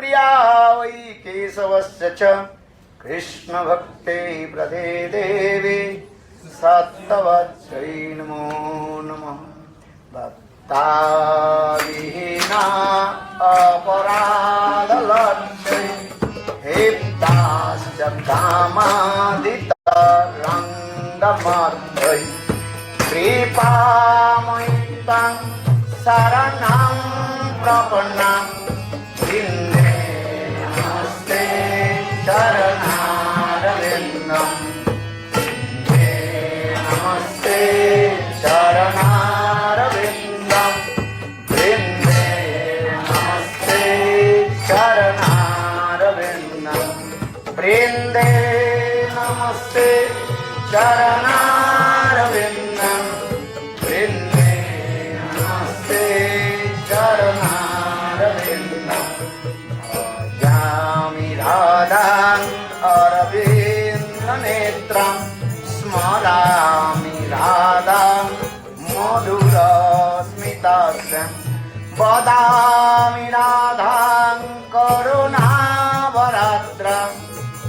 प्रिया वै केशवस्य च कृष्ण भक्ते प्रदे देवी सत्तवच्चै नमो नमः। भक्ताविहीना अपराधलक्ष्यै हेप्ताश्च कामादितरङ्गमर्दै कृपामयितं शरणं प्रपन्नां वृन्दे नमस्ते चरणारविन्दं नमस्ते चरणारविन्दं वृन्दे नमस्ते चरणारविन्दं वृन्दे नमस्ते चरणारविन्दं वृन्दे नमस्ते चरणारविन्दं भजामि राधां अरविन्दनेत्रं स्मरामि राधां मधुरस्मितास्यं वदामि राधां करुणावराद्रां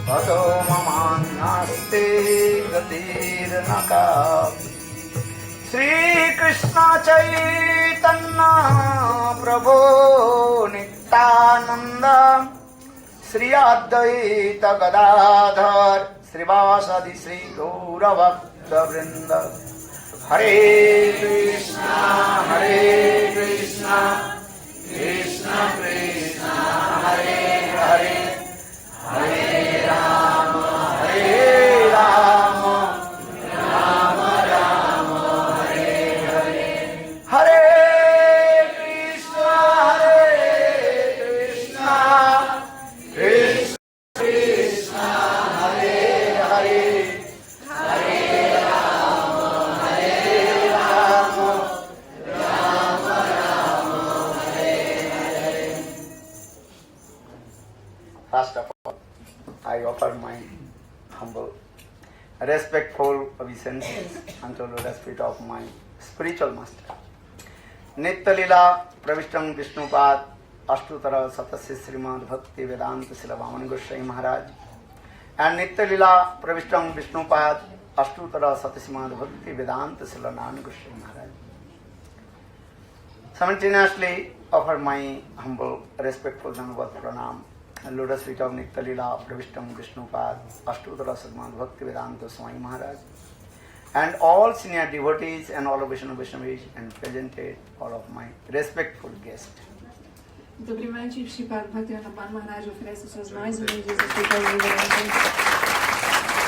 ततो ममान्नास्ति गतिर्नकापि। श्रीकृष्ण चैतन्य प्रभो नित्यानन्द श्री अद्वैत गदाधर श्रीवासदि श्री गौरभक्तवृन्द। हरे कृष्णा कृष्ण कृष्ण हरे हरे हरे राम राम राम हरे हरे। हरे कृष्ण कृष्ण कृष्ण हरे हरे हरे राम राम राम हरे Hare. First of all, I offer my humble, respectful obeisances unto the lotus feet of my spiritual master. Nitya-lila pravishtam Vishnupad Ashtutara Satasya Srimad Bhakti Vedanta Sila Vamana Goswami Maharaj and Nitya-lila pravishtam Vishnupad Ashtutara Satasya Bhakti Vedanta Sila Nana Goswami Maharaj. Simultaneously offer my humble, respectful Dandavat Pranam and lotus feet of Nitya-lila pravishtam Vishnupad Ashtutara Srimad Bhakti Vedanta Swami Maharaj and all senior devotees and all of Vaishnavis and presented all of my respectful guests. Muito primeiramente, Sripad Bhaktivinoda Maharaj oferece os seus mais humildes e respeitosos reverencias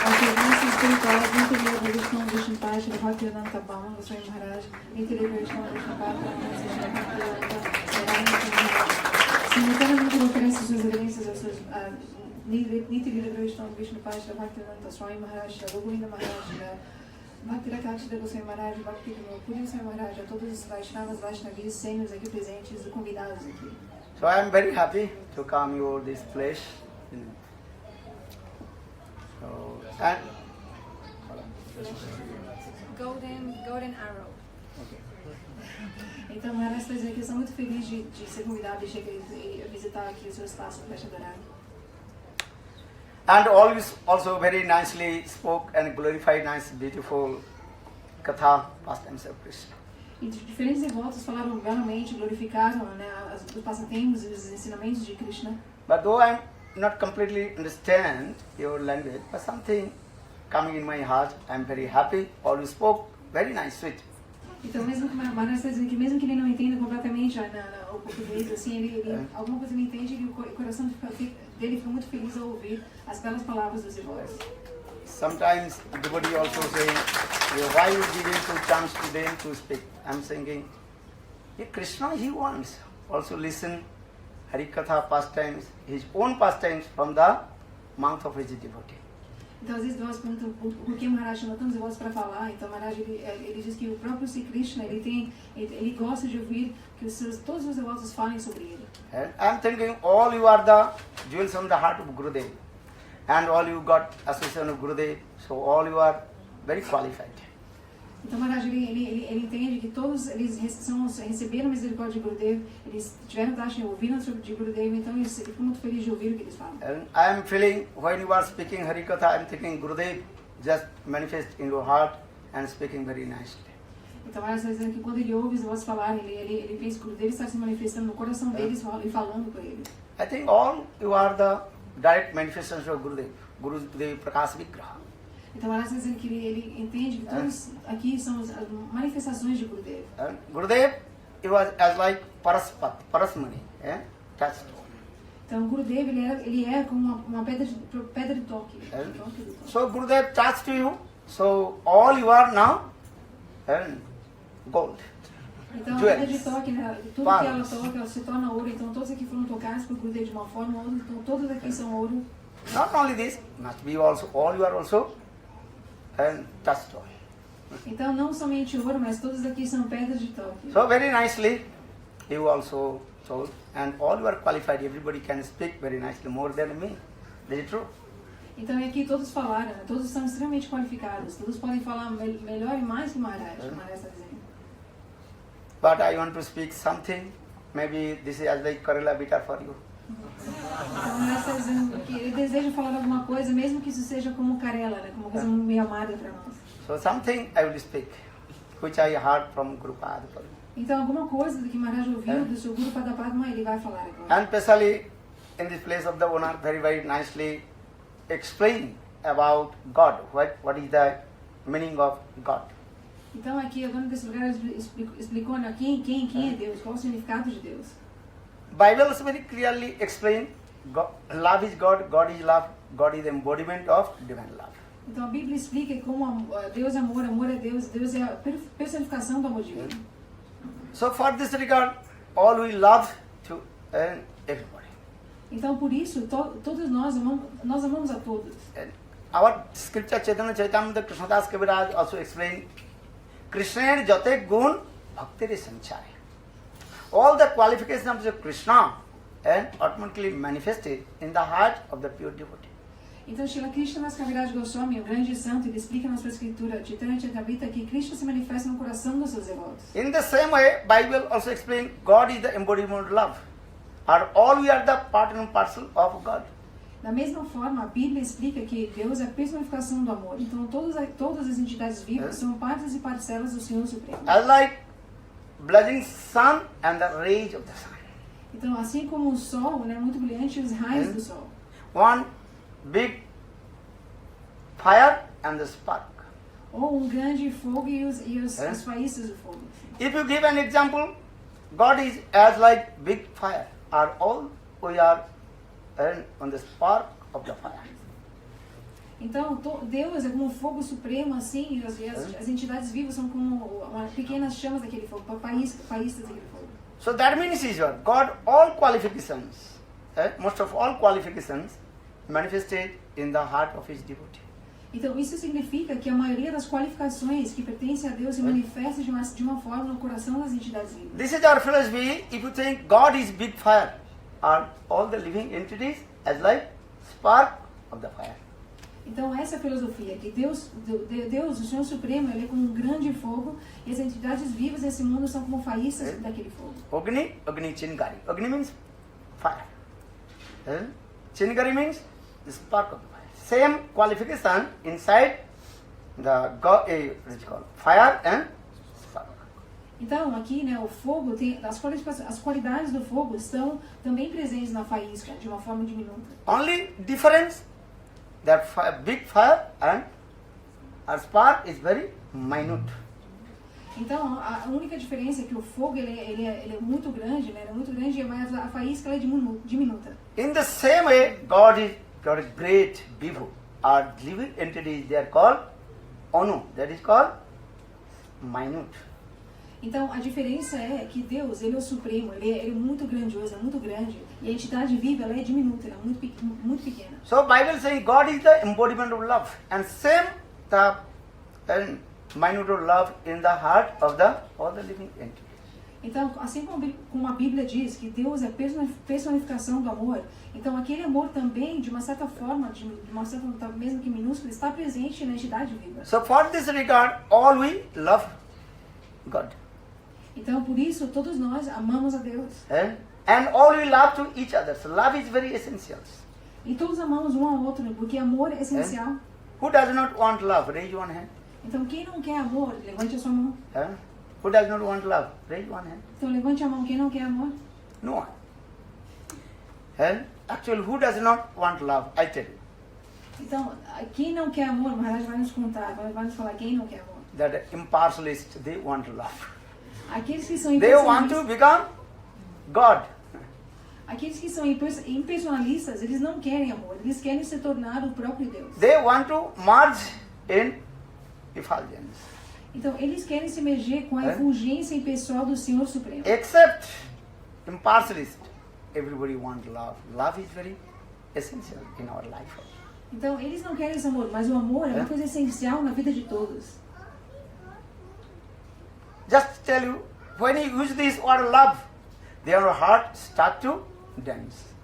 aos servidores espirituais Nitya-lila Pravishtam Vishnupad Shri Bhaktivedanta Swami Maharaj, Nitya-lila Pravishtam Vishnupad simultaneamente ele oferece suas reverências aos seus Nitya-lila Pravishtam Vishnupad Shri Bhaktivedanta Swami Maharaj, Shri Govinda Maharaj, Bhakti-rakshita Goswami Maharaj, Bhakti-puri Goswami Maharaj, a todos os Vaishnavas, Vaishnavis, sênios aqui presentes e convidados aqui. So I am very happy to come to this place. So, and Golden Arrow. Então, Maharaj está dizendo que eu sou muito feliz de ser convidado e visitar aqui o seu espaço para adorar. And always also very nicely spoke and glorified nice, beautiful katha, pastimes of Krishna. E diferentes devotos falaram belamente, glorificaram os passatempos e os ensinamentos de Krishna. But though I am not completely understand your language, but something coming in my heart, I am very happy. Always spoke very nice, sweet. Então, mesmo que Maharaj está dizendo que mesmo que ele não entenda completamente o português, assim, ele alguma coisa ele entende e o coração dele fica muito feliz ao ouvir as belas palavras dos devotos. Sometimes devotee also say, why you giving to chance to them to speak? I am thinking, Krishna he wants also listen Harikatha pastimes, his own pastimes from the mouth of his devotee. Então, às vezes, nós perguntamos por que Maharaj chama tantos devotos para falar. Então, Maharaj ele diz que o próprio Sri Krishna ele gosta de ouvir que todos os devotos falem sobre ele. And I am thinking, all you are the jewels from the heart of Gurudev, and all you got association of Gurudev, so all you are very qualified. Então, Maharaj, ele entende que todos eles receberam a misericórdia de Gurudev, eles tiveram Darshan, ouviram sobre Gurudev, então ele ficou muito feliz de ouvir o que eles falam. And I am feeling when you are speaking Harikatha, I am thinking Gurudev just manifest in your heart and speaking very nicely. Então, Maharaj está dizendo que quando ele ouve os vozes falarem, ele pensa que o Gurudev está se manifestando no coração deles e falando para ele. I think all you are the direct manifestations of Gurudev, Gurudev Prakash Vigraha. Então, Maharaj está dizendo que ele entende que todos aqui são as manifestações de Gurudev. And Gurudev, he was as like Paraspat, Parasmani, touchstone. Então, Gurudev, ele é como uma pedra de toque. So Gurudev touched to you, so all you are now and gold. Então, a pedra de toque, né, tudo que ela toca, ela se torna ouro. Então, todos aqui foram tocados por Gurudev de uma forma ou outra. Então, todos aqui são ouro. Not only this, must be also, all you are also and touchstone. Então, não somente ouro, mas todos aqui são pedras de toque. So very nicely, you also told, and all you are qualified, everybody can speak very nicely, more than me. Is it true? Então, aqui todos falaram, né? Todos são extremamente qualificados. Todos podem falar melhor e mais que Maharaj, que Maharaj está dizendo. But I want to speak something, maybe this is as like Kerala bitter for you. Então, Maharaj está dizendo que ele deseja falar alguma coisa, mesmo que isso seja como Karela, né? Como uma coisa meio amarga para nós. So something I will speak, which I heard from Guru Padma. Então, alguma coisa do que Maharaj ouviu do seu Guru Padma, ele vai falar agora. And especially in this place of the owner, very, very nicely explain about God, what is the meaning of God. Então, aqui, a dona desse lugar explicou, né, quem é Deus, qual o significado de Deus. Bible is very clearly explained, God, love is God, God is love, God is the embodiment of divine love. Então, a Bíblia explica como Deus é amor, amor é Deus, Deus é a personificação do amor divino. So for this regard, all we love to everybody. Então, por isso, todos nós amamos a todos. And our scripture Chaitanya Charitamrita Krishnadas Kaviraj also explained, Krishna jate gun bhakti sanchare. All the qualifications of Krishna and automatically manifested in the heart of the pure devotee. Então, Srila Krishna Kaviraj Goswami, o grande santo, ele explica na sua escritura, Chaitanya Charitamrita, que Krishna se manifesta no coração dos seus devotos. In the same way, Bible also explains God is the embodiment of love. Or all we are the part and parcel of God. Da mesma forma, a Bíblia explica que Deus é a personificação do amor. Então, todas as entidades vivas são partes e parcelas do Senhor Supremo. As like blazing sun and the rays of the sun. Então, assim como o sol, né, muito brilhante, os raios do sol. One big fire and the spark. Ou grande fogo e as faíscas do fogo. If you give an example, God is as like big fire. Are all we are on the spark of the fire. Então, Deus é como um fogo supremo, assim, e as entidades vivas são como pequenas chamas daquele fogo, faíscas daquele fogo. So that means is what? God, all qualifications, most of all qualifications, manifested in the heart of his devotee. Então, isso significa que a maioria das qualificações que pertencem a Deus se manifesta de uma forma no coração das entidades vivas. This is our philosophy. If you think God is big fire, are all the living entities as like spark of the fire. Então, essa é a filosofia, que Deus, o Senhor Supremo, ele é como um grande fogo, e as entidades vivas desse mundo são como faíscas daquele fogo. Agni Chingari. Agni means fire. Chingari means the spark of the fire. Same qualification inside the what is it called? Fire and spark. Então, aqui, né, o fogo tem as qualidades do fogo estão também presentes na faísca de uma forma diminuta. Only difference that big fire and a spark is very minute. Então, a única diferença é que o fogo ele é muito grande, né? Ele é muito grande, mas a faísca ela é diminuta. In the same way, God is great Vibhu. Our living entities, they are called Anu. That is called minute. Então, a diferença é que Deus, ele é o supremo, ele é muito grandioso, é muito grande. E a entidade viva, ela é diminuta, ela é muito pequena. So Bible saying God is the embodiment of love. And same the minute of love in the heart of all the living entities. Então, assim como a Bíblia diz que Deus é personificação do amor, então aquele amor também, de uma certa forma, de uma certa, mesmo que minúscula, está presente na entidade viva. So for this regard, all we love God. Então, por isso, todos nós amamos a Deus. And all we love to each other. So love is very essential. E todos amamos um ao outro, porque amor é essencial. Who does not want love? Raise one hand. Então, quem não quer amor, levante a sua mão. Who does not want love? Raise one hand. Então, levante a mão. Quem não quer amor? No one. Actually, who does not want love? I tell you. Então, quem não quer amor, o Maharaj vai nos contar, vai nos falar quem não quer amor. That impartialists, they want love. Aqueles que são They want to become God. Aqueles que são impersonalistas, eles não querem amor, eles querem se tornar o próprio Deus. They want to merge in effulgence. Então, eles querem se merger com a efulgência impessoal do Senhor Supremo. Except impartialist, everybody wants love. Love is very essential in our life. Então, eles não querem esse amor, mas o amor é uma coisa essencial na vida de todos. Just to tell you, when you use this word love, their heart start to dance.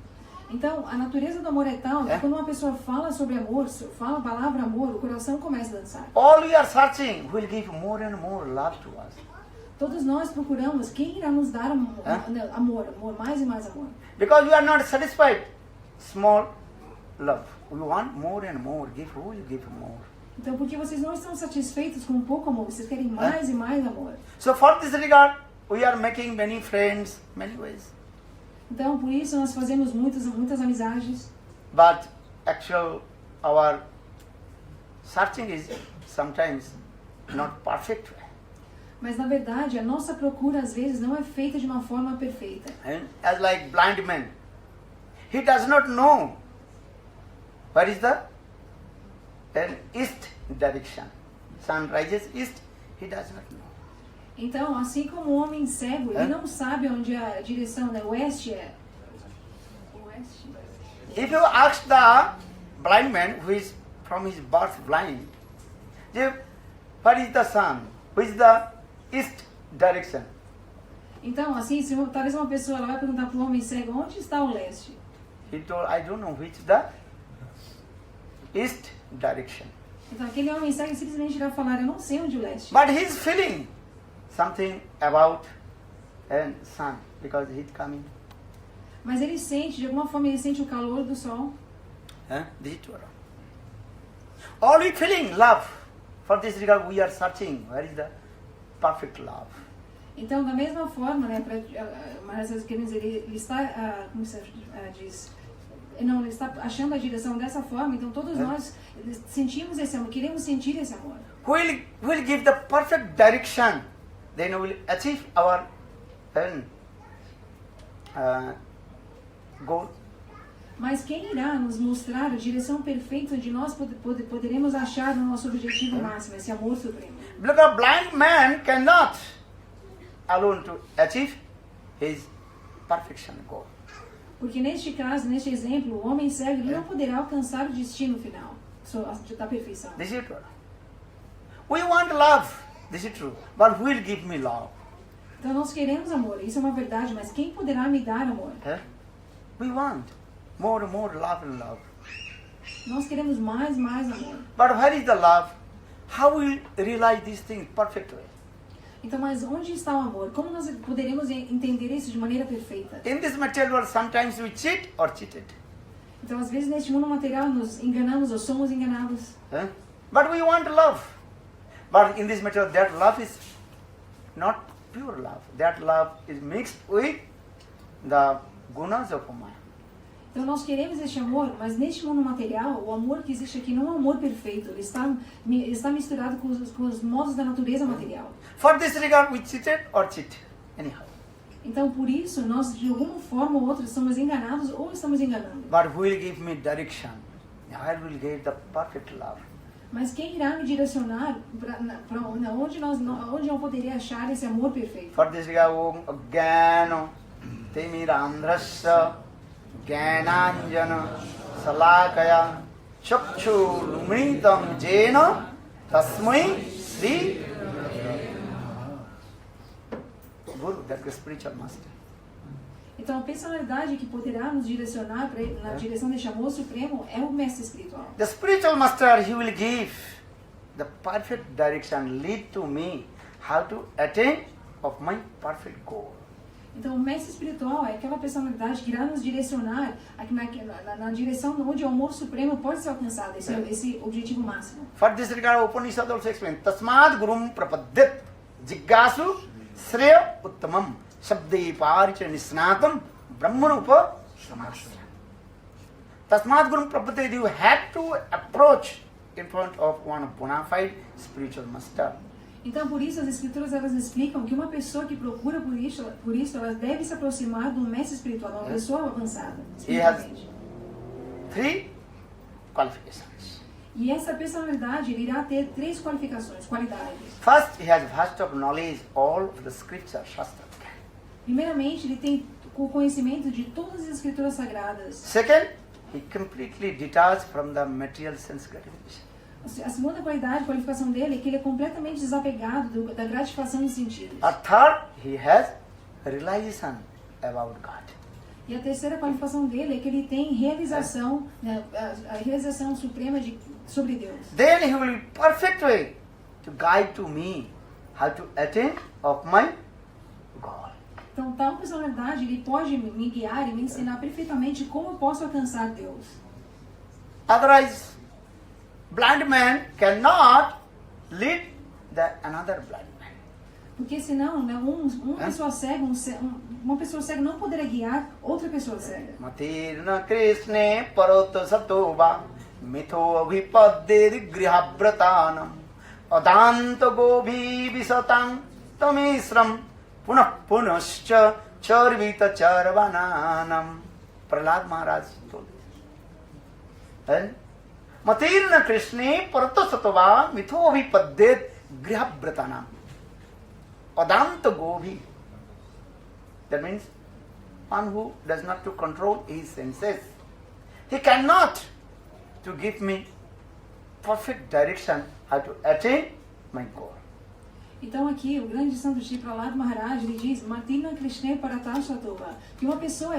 Então, a natureza do amor é tal que quando uma pessoa fala sobre amor, fala a palavra amor, o coração começa a dançar. All we are searching will give more and more love to us. Todos nós procuramos quem irá nos dar amor, mais e mais amor. Because we are not satisfied small love. We want more and more. Who will give more? Então, porque vocês não estão satisfeitos com pouco amor, vocês querem mais e mais amor. So for this regard, we are making many friends, many ways. Então, por isso nós fazemos muitas amizades. But actual our searching is sometimes not perfect. Mas na verdade, a nossa procura às vezes não é feita de uma forma perfeita. And as like blind man, he does not know where is the east direction. Sun rises east, he does not know. Então, assim como o homem cego, ele não sabe onde a direção, né? Oeste é. Oeste. If you ask the blind man who is from his birth blind, where is the sun? Which is the east direction? Então, assim, se talvez uma pessoa ela vai perguntar para o homem cego onde está o leste. He told, I don't know which the east direction. Então, aquele homem cego simplesmente irá falar, eu não sei onde é o leste. But he is feeling something about sun because he's coming. Mas ele sente, de alguma forma, ele sente o calor do sol. All we feeling love. For this regard, we are searching where is the perfect love. Então, da mesma forma, né, mas querendo dizer, ele está, como se diz, não, ele está achando a direção dessa forma. Então, todos nós sentimos esse amor, queremos sentir esse amor. Will give the perfect direction. Then we will achieve our goal. Mas quem irá nos mostrar a direção perfeita onde nós poderemos achar o nosso objetivo máximo, esse amor supremo? Look, a blind man cannot alone to achieve his perfection goal. Porque neste caso, neste exemplo, o homem cego ele não poderá alcançar o destino final da perfeição. This is true. We want love. This is true. But who will give me love? Então nós queremos amor, isso é uma verdade, mas quem poderá me dar amor? We want more and more love and love. Nós queremos mais amor. But where is the love? How we realize these things perfectly? Então, mas onde está o amor? Como nós poderemos entender isso de maneira perfeita? In this material world, sometimes we cheat or cheated. Então, às vezes neste mundo material nos enganamos ou somos enganados. But we want love. But in this material, that love is not pure love. That love is mixed with the gunas of Maya. Então nós queremos este amor, mas neste mundo material, o amor que existe aqui não é um amor perfeito. Ele está misturado com os modos da natureza material. For this regard, we cheated or cheat. Anyhow. Então por isso, nós de alguma forma ou outra estamos enganados ou estamos enganando. But who will give me direction? I will give the perfect love. Mas quem irá me direcionar para onde eu poderia achar esse amor perfeito? For this regard, Om Jnana Timirandhrasya Jnananjana Salakaya Chakshurumritam Jena Tasmai Sri Guru. that spiritual master. Então, a personalidade que poderá nos direcionar na direção deste amor supremo é o mestre espiritual. The spiritual master, he will give the perfect direction, lead to me how to attain of my perfect goal. Então, o mestre espiritual é aquela personalidade que irá nos direcionar na direção onde o amor supremo pode ser alcançado, esse objetivo máximo. For this regard, Upanishad also explains, Tasmad Gurum Prapadyat Jiggasu Sreya Uttamam Shabde Paricha Nisnatam Brahmanupa Samasya. Tasmad Gurum Prapadyat, you have to approach in front of one bona fide spiritual master. Então, por isso, as escrituras elas explicam que uma pessoa que procura por isso ela deve se aproximar de um mestre espiritual, uma pessoa avançada, espiritualmente. Three qualifications. E essa personalidade ele irá ter 3 qualificações, qualidades. First, he has vast of knowledge all of the scripture, Shastra. Primeiramente, ele tem o conhecimento de todas as escrituras sagradas. Second, he completely detached from the material sense gratification. A segunda qualificação dele é que ele é completamente desapegado da gratificação dos sentidos. A third, he has realization about God. E a terceira qualificação dele é que ele tem realização, a realização suprema sobre Deus. Then he will be perfect way to guide to me how to attain of my goal. Então, tal personalidade, ele pode me guiar e me ensinar perfeitamente como eu posso alcançar Deus. Otherwise, blind man cannot lead another blind man. Porque senão, né, uma pessoa cega não poderia guiar outra pessoa cega. Matirna Krishne Parota Satova Mitho Abhipadde Grihabratanam Adanta Gobi Visatam Tamisram Punah Punascha Charvita Charvananam. Prahlad Maharaj told this. Matirna Krishne Parata Satova Mitho Abhipadde Grihabratanam Adanta Gobi. That means one who does not to control his senses. He cannot to give me perfect direction how to attain my goal. Então aqui o grande santo Shri Prahlad Maharaj ele diz Matirna Krishna Paratashatova, que uma pessoa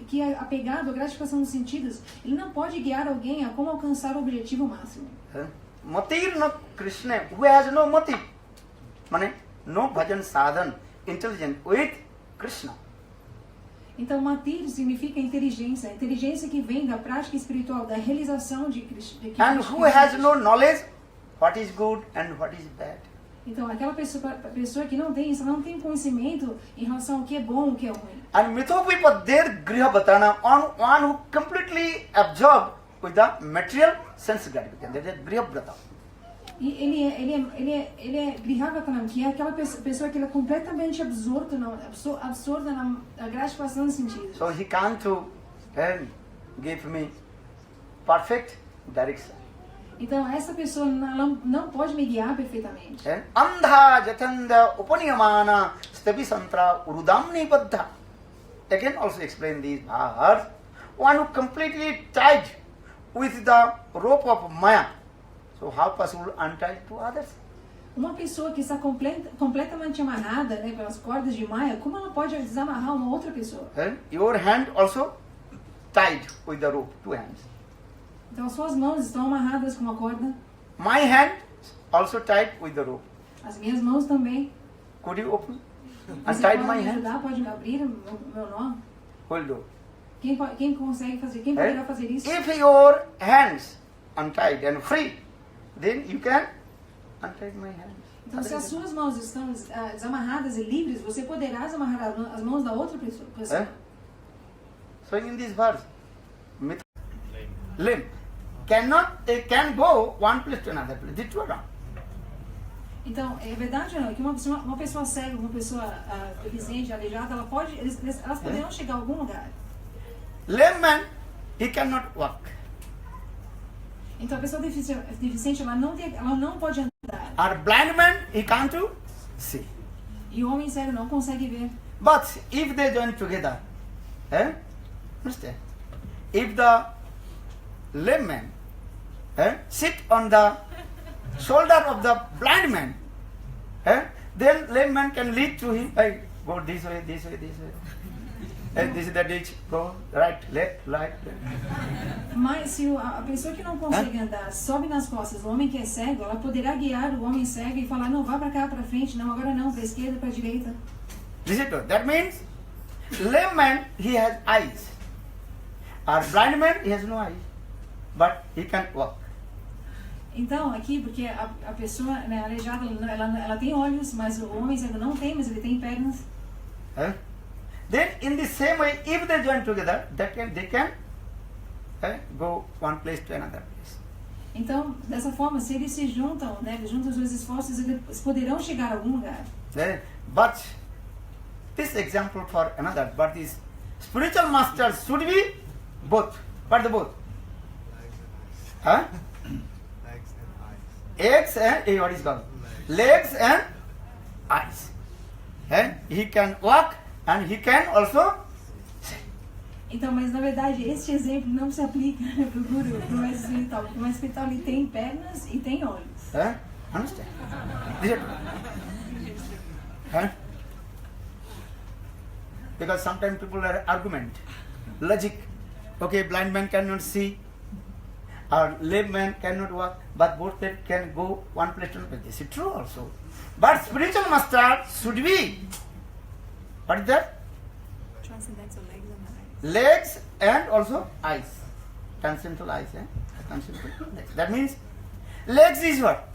que é apegada à gratificação dos sentidos, ele não pode guiar alguém a como alcançar o objetivo máximo. Matirna Krishna, who has no motive, meaning no bhajan sadhan, intelligent with Krishna. Então, matir significa inteligência, a inteligência que vem da prática espiritual, da realização de Krishna. And who has no knowledge what is good and what is bad. Então, aquela pessoa que não tem isso, não tem conhecimento em relação ao que é bom e o que é ruim. And mithopipader grihavatana, one who completely absorbed with the material sense gratification, that is grihavrata. E ele é Grihavatana, que é aquela pessoa que é completamente absorta na gratificação dos sentidos. So he can't to give me perfect direction. Então essa pessoa não pode me guiar perfeitamente. Andha jatanda upaniyamana stabisantra urudamni baddha. Again also explain these bhars. One who completely tied with the rope of Maya. So how possible untied to others? Uma pessoa que está completamente amarrada, né, pelas cordas de Maya, como ela pode desamarrar uma outra pessoa? Your hand also tied with the rope, 2 hands. Então as suas mãos estão amarradas com uma corda. My hand also tied with the rope. As minhas mãos também. Could you open? Você Untied pode my me hand? ajudar, pode me abrir meu nó? Hold on. Quem consegue fazer? Quem poderá fazer isso? If your hands untied and free, then you can untie my hands. Então, se as suas mãos estão desamarradas e livres, você poderá desamarrar as mãos da outra pessoa. So in this verse, limb can go one place to another place. This was wrong. Então, é verdade ou não? Que uma pessoa cega, uma pessoa deficiente, aleijada, elas poderão chegar a algum lugar. Lame man, he cannot walk. Então, a pessoa deficiente, ela não pode andar. Or blind man, he can't see. E o homem cego não consegue ver. But if they join together, understand? If the lame man sit on the shoulder of the blind man, Then lame man can lead to him. Hey, go this way, this way, this way. Hey, this is the ditch. Go right, left, right. Mas se a pessoa que não consegue andar sobe nas costas do homem que é cego, ela poderá guiar o homem cego e falar, não, vá para cá, para frente, não, agora não, para a esquerda, para a direita. Listen to it. That means lame man, he has eyes. Or blind man, he has no eyes. But he can walk. Então, aqui, porque a pessoa, né, aleijada, ela tem olhos, mas o homem cego não tem, mas ele tem pernas. Then in the same way, if they join together, they can go one place to another place. Então, dessa forma, se eles se juntam, né, juntam os seus esforços, eles poderão chegar a algum lugar. But this example for another, but this spiritual master should be both. What the both? Legs and what is called? Legs and eyes. And he can walk and he can also. Então, mas na verdade, este exemplo não se aplica para o guru, para o mestre espiritual. Porque o mestre espiritual ele tem pernas e tem olhos. Understand? Because sometimes people are argument, logic. Okay, blind man cannot see, or lame man cannot walk, but both they can go one place to another. This is true also. But spiritual master should be, what is that? Transcendental legs and eyes. Legs and also eyes. Transcendental eyes. Transcendental legs. That means legs is what?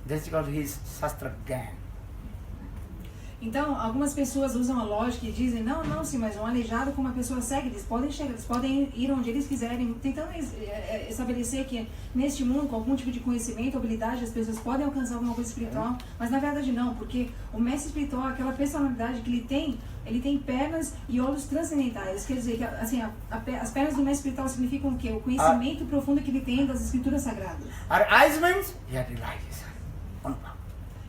This is called his Shastra Gyan. Então, algumas pessoas usam a lógica e dizem, não, sim, mas um aleijado com uma pessoa cega, eles podem chegar, eles podem ir onde eles quiserem, tentando estabelecer que neste mundo, com algum tipo de conhecimento, habilidade, as pessoas podem alcançar alguma coisa espiritual, mas na verdade não, porque o mestre espiritual, aquela personalidade que ele tem pernas e olhos transcendentais, quer dizer, que assim, as pernas do mestre espiritual significam o quê? O conhecimento profundo que ele tem das escrituras sagradas. Our eyes means he had realization.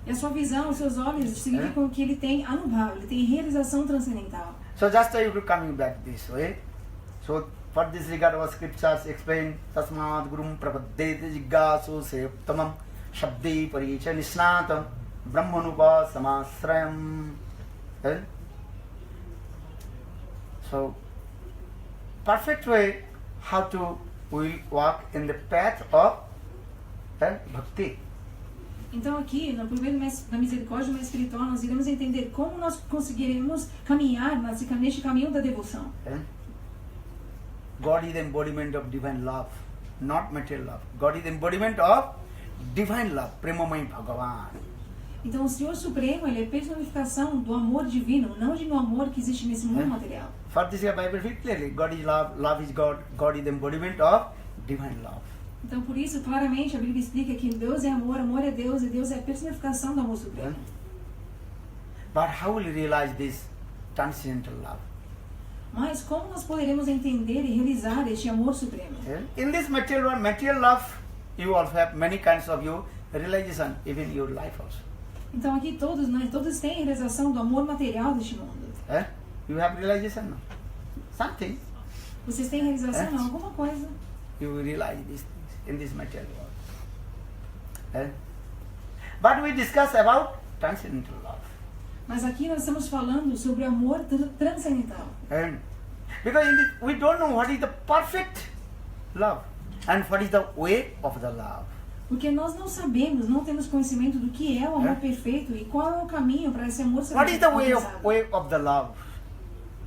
E a sua visão, os seus olhos significam que ele tem anubhav, ele tem realização transcendental. So just you coming back this way. So for this regard our scriptures explain tasmad gurum prapaddete jiggasu se uttamam shabde paricha nisnatam brahmanupa samasrayam. So perfect way how to we walk in the path of bhakti. Então aqui, no primeiro na misericórdia do mestre espiritual, nós iremos entender como nós conseguiremos caminhar neste caminho da devoção. God is the embodiment of divine love, not material love. God is the embodiment of divine love, Premamai Bhagavan. Então o Senhor Supremo, ele é personificação do amor divino, não de um amor que existe nesse mundo material. For this the Bible very clearly, God is love, love is God, God is the embodiment of divine love. Então, por isso, claramente, a Bíblia explica que Deus é amor, amor é Deus, e Deus é a personificação do amor supremo. But how will you realize this transcendental love? Mas como nós poderemos entender e realizar este amor supremo? In this material world, material love, you also have many kinds of your realization, even in your life also. Então, aqui todos têm realização do amor material deste mundo. You have realization, no? Something. Vocês têm realização, não? Alguma coisa. You will realize this. In this material world. But we discuss about transcendental love. Mas aqui nós estamos falando sobre amor transcendental. Because in this, we don't know what is the perfect love and what is the way of the love. Porque nós não sabemos, não temos conhecimento do que é o amor perfeito e qual é o caminho para esse amor ser What is the way alcançado. of the love?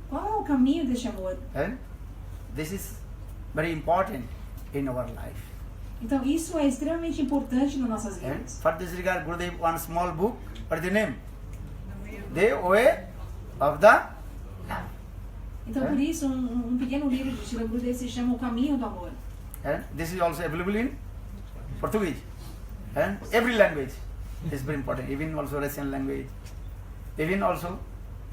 Qual é o caminho deste amor? This is very important in our life. Então isso é extremamente importante nas nossas vidas. For this regard, Gurudev, one small book, what is the name? The way of the love. Então por isso um pequeno livro de Srila Gurudev se chama O Caminho do Amor. This is also available in Portuguese. Every language is very important, even also Russian language, even also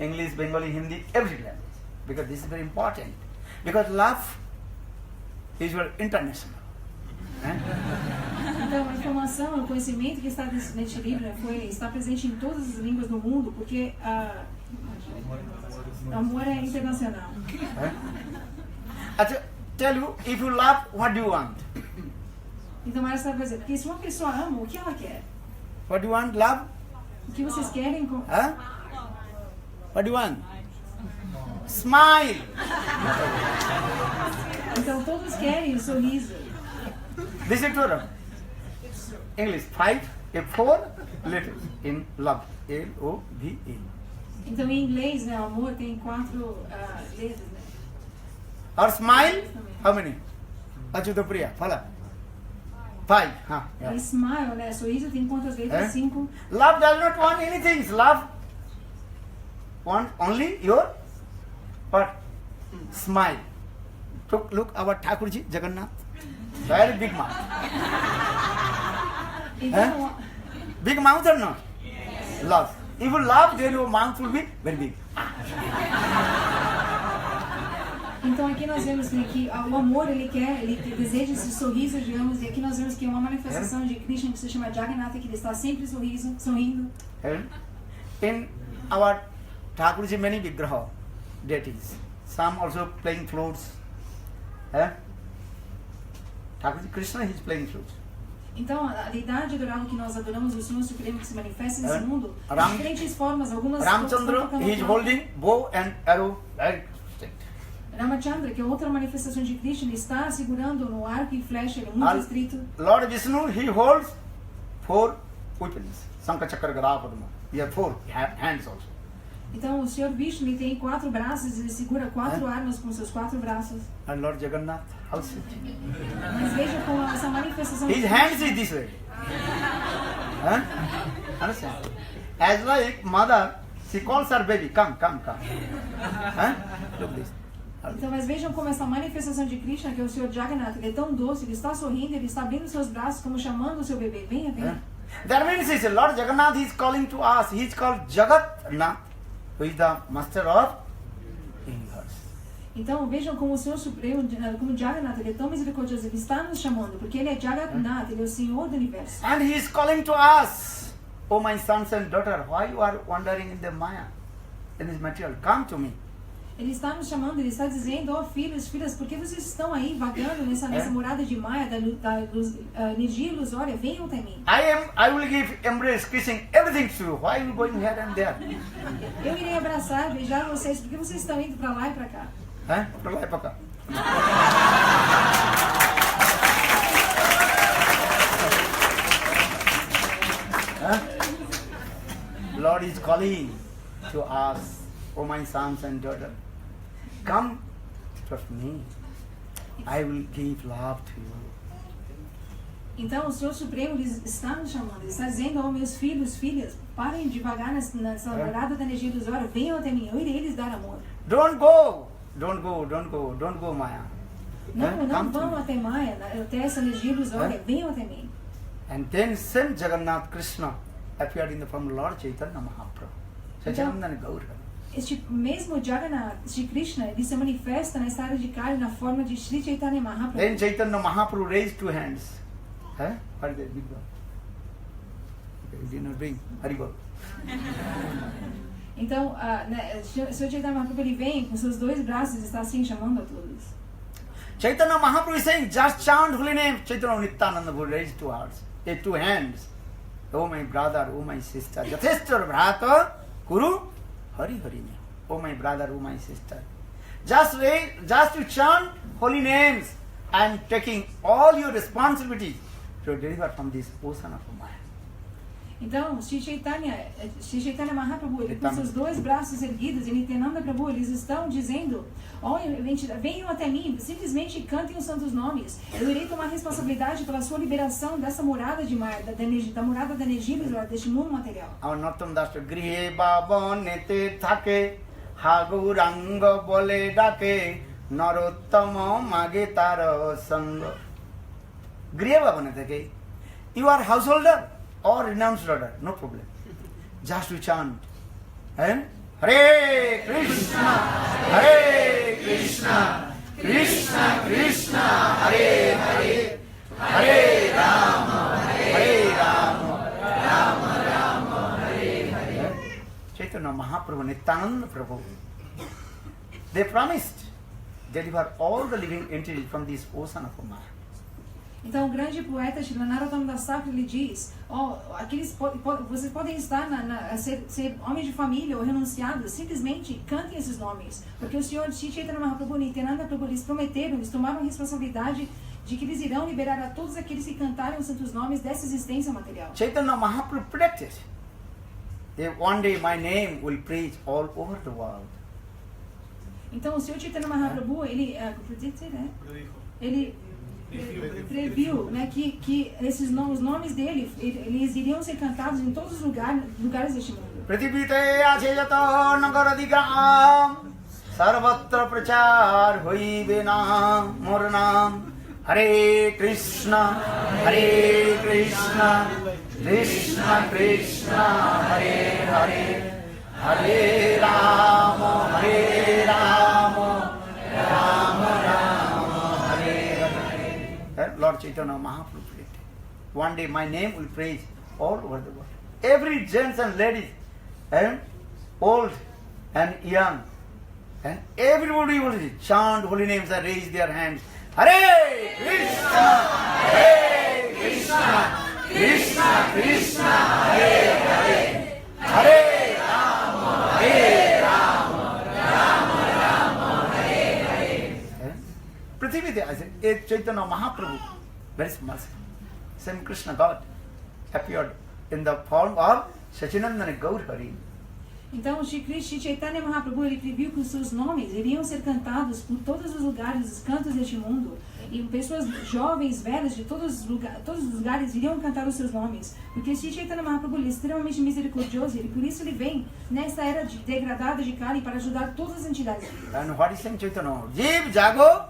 English, Bengali, Hindi, every language. Because this is very important. Because love is international. Então, a informação, o conhecimento que está neste livro está presente em todas as línguas do mundo, porque o amor é internacional. I tell you, if you love, what do you want? Então, Mara está dizendo, porque se uma pessoa ama, o que ela quer? What do you want? Love? O que vocês querem com... Huh? What do you want? Smile. Então todos querem o sorriso. This is Torah. English 5 and 4 letters in love. L-O-V-E. Então em inglês, né, o amor tem 4 letras, né? Or smile, how many? Achyuta Priya, fala. 5. Huh? E smile, né? Sorriso tem quantas letras? 5. Love does not want anything. Love want only your what? Smile. Look our Thakurji Jagannath. Very big mouth. Então, Big mouth or not? Love. If you love, then your mouth will be very big. então aqui nós vemos que o amor, ele deseja esse sorriso, digamos, e aqui nós vemos que é uma manifestação de Krishna que se chama Jagannatha, que ele está sempre sorrindo. In our Thakurji many vigraha deities. Some also playing flutes. Thakurji Krishna is playing flutes. Então, a deidade adorável que nós adoramos, o Senhor Supremo que se manifesta nesse mundo, de Ram- diferentes formas, algumas... Ramchandra, he is holding bow and arrow very straight. Ramachandra, que é outra manifestação de Krishna, ele está segurando no arco e flecha, ele é muito estrito. Lord Vishnu, he holds 4 weapons. Sankha Chakra Gada Padma. He has 4 hands also. Então, o Senhor Vishnu, ele tem 4 braços, ele segura 4 armas com seus 4 braços. And Lord Jagannath, how sweet. Mas veja como essa manifestação His hands is this way. Understand? As like mother, she calls her baby, come. Look this. Então, mas vejam como essa manifestação de Krishna, que é o Senhor Jagannatha, ele é tão doce, ele está sorrindo, ele está abrindo seus braços como chamando o seu bebê. Venha. That means he said, Lord Jagannath is calling to us. He is called Jagatnath, who is the master of universe. Então, vejam como o Senhor Supremo, como Jagannatha, ele é tão misericordioso, ele está nos chamando, porque ele é Jagannatha, ele é o Senhor do Universo. And he is calling to us, oh my sons and daughters, why you are wandering in the Maya, in this material? Come to me. Ele está nos chamando, ele está dizendo, ó filhos, filhas, por que vocês estão aí vagando nessa morada de Maya, da energia ilusória? Venham até mim. I will give, embrace, kissing, everything to you. Why are you going here and there? Eu irei abraçar, beijar vocês, por que vocês estão indo para lá e para cá? Pra lá e pra cá. Lord is calling to us, oh my sons and daughters, come to me. I will give love to you. Então o Senhor Supremo ele está nos chamando, ele está dizendo, ó meus filhos, filhas, parem de vagar nessa morada da energia ilusória, venham até mim, eu irei lhes dar amor. Don't go, Maya. Não vão até Maya, até essa energia ilusória, venham até mim. And then same Jagannath Krishna appeared in the form of Lord Chaitanya Mahaprabhu. Sachidananda Gaura. Este mesmo Jagannath, Shri Krishna, ele se manifesta nessa área de Kali na forma de Shri Chaitanya Mahaprabhu. Then Chaitanya Mahaprabhu raised 2 hands. What is that big one? Okay, you did not bring. Haribol. Então, o Sr. Chaitanya Mahaprabhu ele vem com seus 2 braços e está assim chamando a todos. Chaitanya Mahaprabhu is saying, just chant holy name. Chaitanya Nityananda would raise 2 hands. Oh my brother, oh my sister. Yatheshwar Bhrata Kuru Hari Hari Ne. Oh my brother, oh my sister. Just to chant holy names and taking all your responsibilities to deliver from this ocean of Maya. Então, Shri Chaitanya Mahaprabhu, ele com seus 2 braços erguidos, e Nityananda Prabhu, eles estão dizendo, venham até mim, simplesmente cantem os santos nomes. Eu irei tomar responsabilidade pela sua liberação dessa morada de Maya, da morada da energia ilusória, deste mundo material. Our Narottam Das Grihe Baba Nete Thake Haguranga Bole Dake Narottama Mage Tara Sangha. Grihe Baba Nete, you are householder or renounced daughter, no problem. Just to chant. And Hare Krishna, Hare Krishna, Krishna Krishna, Hare Hare, Hare Rama, Hare Rama, Rama Rama, Hare Hare. Chaitanya Mahaprabhu, Nityananda Prabhu, they promised deliver all the living entities from this ocean of Maya. Então o grande poeta Srila Narottam Das Thakur ele diz, vocês podem estar ser homens de família ou renunciados, simplesmente cantem esses nomes, porque o Senhor Sri Chaitanya Mahaprabhu e Nityananda Prabhu eles prometeram, eles tomaram a responsabilidade de que eles irão liberar a todos aqueles que cantarem os santos nomes dessa existência material. Chaitanya Mahaprabhu predicted that one day my name will preach all over the world. Então o Senhor Chaitanya Mahaprabhu ele previu, né, que esses os nomes dele eles iriam ser cantados em todos os lugares deste mundo. Prithivite ache jato nagaradikam sarvatra prachar hoibe nam mor nam Hare Krishna Krishna Krishna Hare Hare Hare Rama Rama Rama Hare Hare. Lord Chaitanya Mahaprabhu predicted, one day my name will praise all over the world. Every gents and ladies, and old and young, and everybody will chant holy names and raise their hands. Hare Krishna, Krishna Krishna, Hare Hare, Hare Rama, Rama Hare Hare. Prithivide, I said, Chaitanya Mahaprabhu, very merciful, same Krishna God, appeared in the form of Sachinandana Gaur Hari. Então, Shri Chaitanya Mahaprabhu ele previu que os seus nomes iriam ser cantados por todos os lugares, os cantos deste mundo. E pessoas jovens, velhas, de todos os lugares iriam cantar os seus nomes. Porque Shri Chaitanya Mahaprabhu ele é extremamente misericordioso e por isso ele vem nesta era degradada de Kali para ajudar todas as entidades. And what is saying Chaitanya? Jeev jago,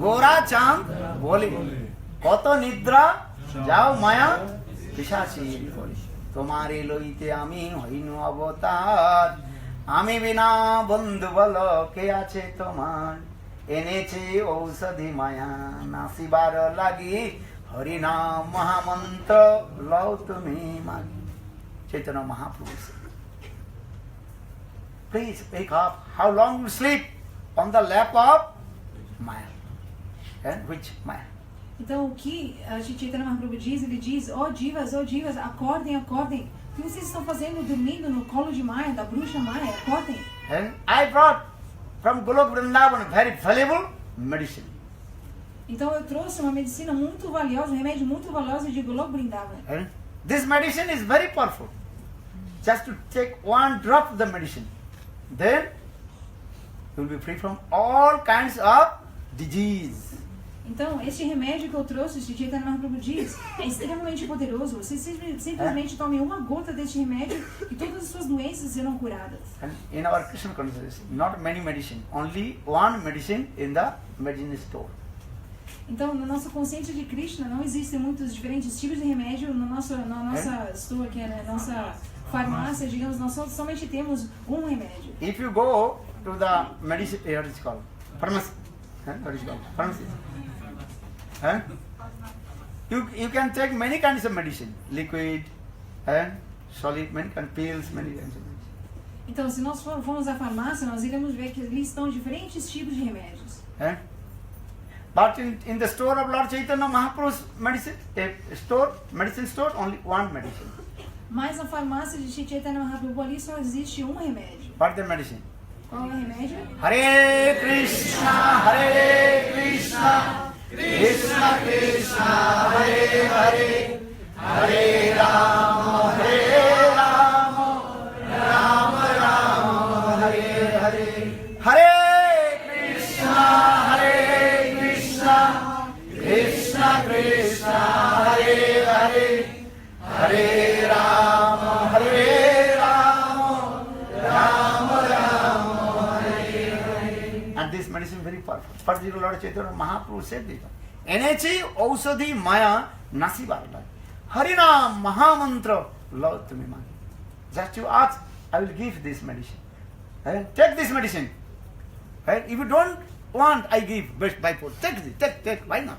Gora chand, boli. Koto nidra, jao maya, pishachi boli. তোমারে লইতে আমি হইনু অবতার আমি বিনা বন্ধু বলো কে আছে তোমার এনেছে ঔষধি মায়া নাসিবার লাগি হরি নাম মহামন্ত্র লও তুমি মাগি Chaitanya Mahaprabhu said, please wake up. How long you sleep? On the lap of Maya. And which Maya? Então, o que Shri Chaitanya Mahaprabhu diz, ele diz, ó divas, acordem. O que vocês estão fazendo dormindo no colo de Maya, da bruxa Maya? Acordem. And I brought from Golok Vrindavan very valuable medicine. Então, eu trouxe uma medicina muito valiosa, um remédio muito valioso de Golok Vrindavan. And this medicine is very powerful. Just to take one drop of the medicine, then you will be free from all kinds of disease. Então, este remédio que eu trouxe, Shri Chaitanya Mahaprabhu diz, é extremamente poderoso. Você simplesmente tome uma gota deste remédio e todas as suas doenças serão curadas. And in our Krishna consciousness, not many medicine, only one medicine in the medicine store. Então, na nossa consciência de Krishna, não existem muitos diferentes tipos de remédio na nossa store, que é na nossa farmácia, digamos, nós somente temos um remédio. If you go to the medicine, what is it called? Pharmacy. What is it called? Pharmacy. You can take many kinds of medicine, liquid, solid, many kinds of pills, many kinds of medicine. Então, se nós formos à farmácia, nós iremos ver que ali estão diferentes tipos de remédios. But in the store of Lord Chaitanya Mahaprabhu's medicine store, only one medicine. Mas na farmácia de Shri Chaitanya Mahaprabhu ali só existe um remédio. What is the medicine? Qual é o remédio? Hare Krishna, Krishna Krishna, Hare Hare, Hare Rama, Rama Rama, Hare Hare. Hare Krishna, Krishna Krishna, Hare Hare, Hare Rama, Rama Rama, Hare Hare. And this medicine is very powerful. Particularly Lord Chaitanya Mahaprabhu said this. Enechi Ausadhi Maya Nasibarla. Harinam Mahamantra Lord to me. Just you ask, I will give this medicine. Take this medicine. If you don't want, I give best by force. Take, why not?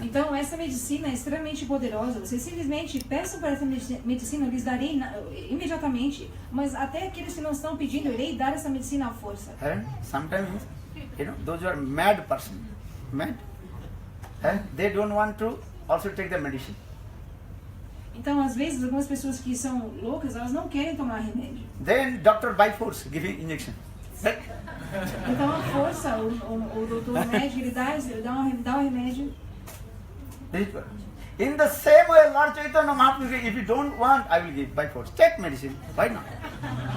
Então, essa medicina é extremamente poderosa. Você simplesmente peçam para essa medicina, eu lhes darei imediatamente. Mas até aqueles que não estão pedindo, eu irei dar essa medicina à força. Sometimes, those who are mad person, mad, They don't want to also take the medicine. Então, às vezes, algumas pessoas que são loucas, elas não querem tomar remédio. Then doctor by force giving injection. Right? Então, a força, o doutor médico, ele dá um remédio. In the same way, Lord Chaitanya Mahaprabhu said, if you don't want, I will give by force. Take medicine. Why not?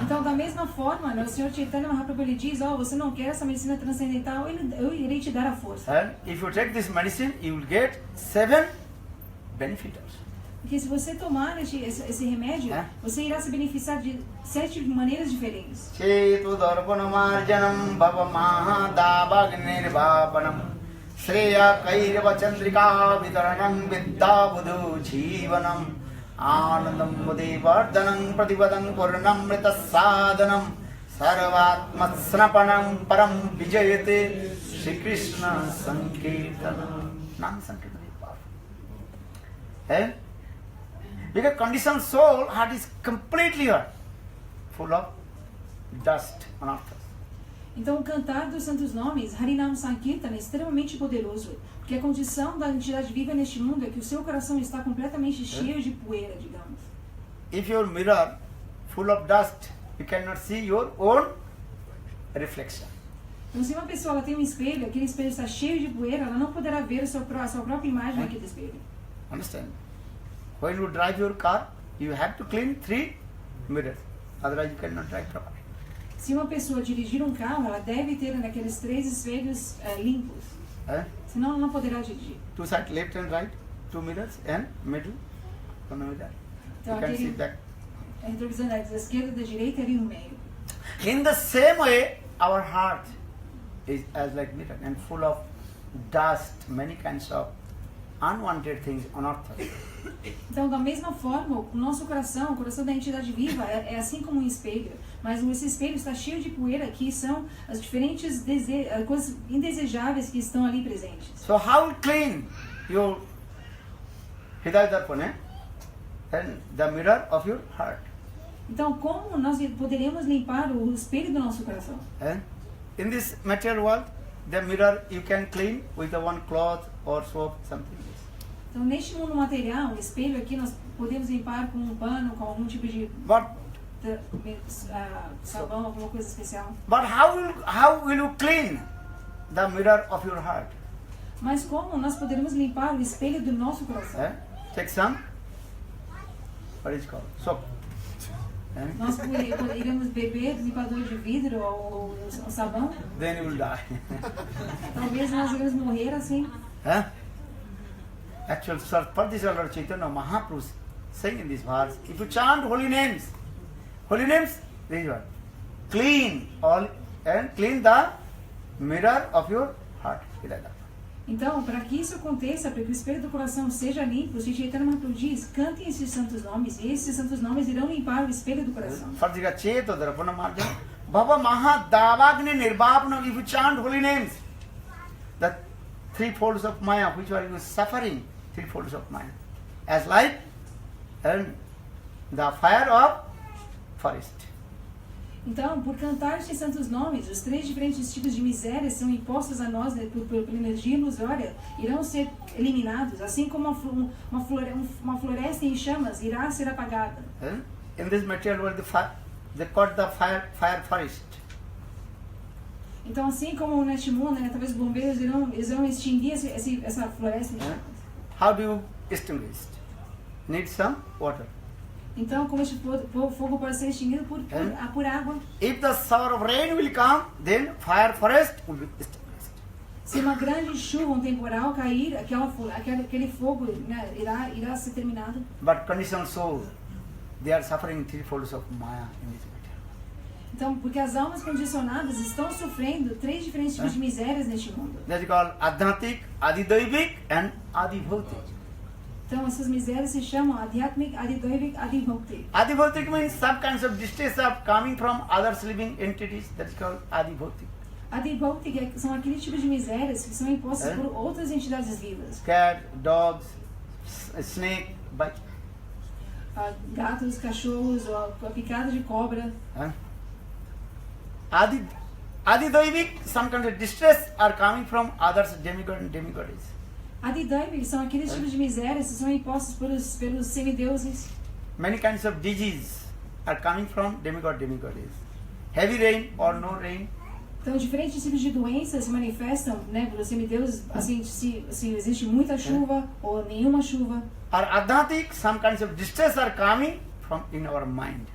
Então, da mesma forma, né, o Senhor Chaitanya Mahaprabhu ele diz, você não quer essa medicina transcendental, eu irei te dar a força. And if you take this medicine, you will get 7 benefits. Porque se você tomar esse remédio, você irá se beneficiar de 7 maneiras diferentes. Chetu darpanamarjanam bhava mahadavagnirvapanam Shreya kairva chandrika vitaranam vidya buddhu jivanam Anandam mudivardhanam pratipadam purnamrita sadhanam Sarvatma snapanam param vijayate Shri Krishna Sankirtanam. Nam Sankirtanam is powerful. Because conditioned soul, heart is completely hurt, full of dust on earth. Então, o cantar dos santos nomes, Harinam Sankirtana, é extremamente poderoso, porque a condição da entidade viva neste mundo é que o seu coração está completamente cheio de poeira, digamos. If your mirror full of dust, you cannot see your own reflection. Então, se uma pessoa ela tem um espelho, aquele espelho está cheio de poeira, ela não poderá ver a sua própria imagem naquele espelho. Understand? When you drive your car, you have to clean 3 mirrors. Otherwise you cannot drive properly. Se uma pessoa dirigir um carro, ela deve ter naqueles 3 espelhos limpos. Senão ela não poderá dirigir. 2 sides, left and right, 2 mirrors, and middle, one mirror. Então, You can see aquele back. retrovisor da esquerda, da direita e ali no meio. In the same way, our heart is as like mirror and full of dust, many kinds of unwanted things on earth. Então, da mesma forma, o nosso coração, o coração da entidade viva, é assim como um espelho. Mas esse espelho está cheio de poeira, que são as diferentes coisas indesejáveis que estão ali presentes. So how clean your Hidayat Darpana and the mirror of your heart? Então, como nós poderemos limpar o espelho do nosso coração? In this material world, the mirror you can clean with the one cloth or soap, something. Então, neste mundo material, o espelho aqui nós podemos limpar com um pano, com algum tipo de sabão, alguma coisa especial. But how will you clean the mirror of your heart? Mas como nós poderemos limpar o espelho do nosso coração? Take some, what is it called? Soap. Nós iremos beber limpador de vidro ou sabão? Then you will die. Talvez nós iremos morrer assim. Actually, for this Lord Chaitanya Mahaprabhu saying in this verse, if you chant holy names, this is what? Clean all and clean the mirror of your heart. Então, para que isso aconteça, para que o espelho do coração seja limpo, o Sri Chaitanya Mahaprabhu diz, cantem esses santos nomes, e esses santos nomes irão limpar o espelho do coração. Fardiga Cheto Darpana Marjana Bhava Mahadavagni Nirbhavana, if you chant holy names, the 3 folds of Maya, which are you suffering, 3 folds of Maya, as light and the fire of forest. Então, por cantar estes santos nomes, os 3 diferentes tipos de misérias são impostos a nós por energia ilusória, irão ser eliminados, assim como uma floresta em chamas irá ser apagada. In this material world, they caught the fire forest. Então, assim como neste mundo, talvez os bombeiros irão extinguir essa floresta em chamas. How do you extinguish it? Need some water. Então, como este fogo pode ser extinguido por água? If the shower of rain will come, then fire forest will be extinguished. Se uma grande chuva, um temporal cair, aquele fogo irá ser terminado. But conditioned soul, they are suffering 3 folds of Maya in this material. Então, porque as almas condicionadas estão sofrendo 3 diferentes tipos de misérias neste mundo. That is called Adhyatik, Adidaivik and Adibhautik. Então, essas misérias se chamam Adhyatmik, Adidaivik, Adibhautik. Adibhautik means some kinds of distress of coming from other living entities. That is called Adibhautik. Adibhautik são aqueles tipos de misérias que são impostas por outras entidades vivas. Cat, dogs, snake, bite. Gatos, cachorros, ou a picada de cobra. Adidaivik, some kind of distress are coming from others, demigod and demigoddess. Adidaiva são aqueles tipos de misérias que são impostos pelos semideuses. Many kinds of disease are coming from demigoddess. Heavy rain or no rain. Então, diferentes tipos de doenças se manifestam, né, pelos semideuses, assim, se existe muita chuva ou nenhuma chuva. Or adhatic, some kinds of distress are coming from in our mind.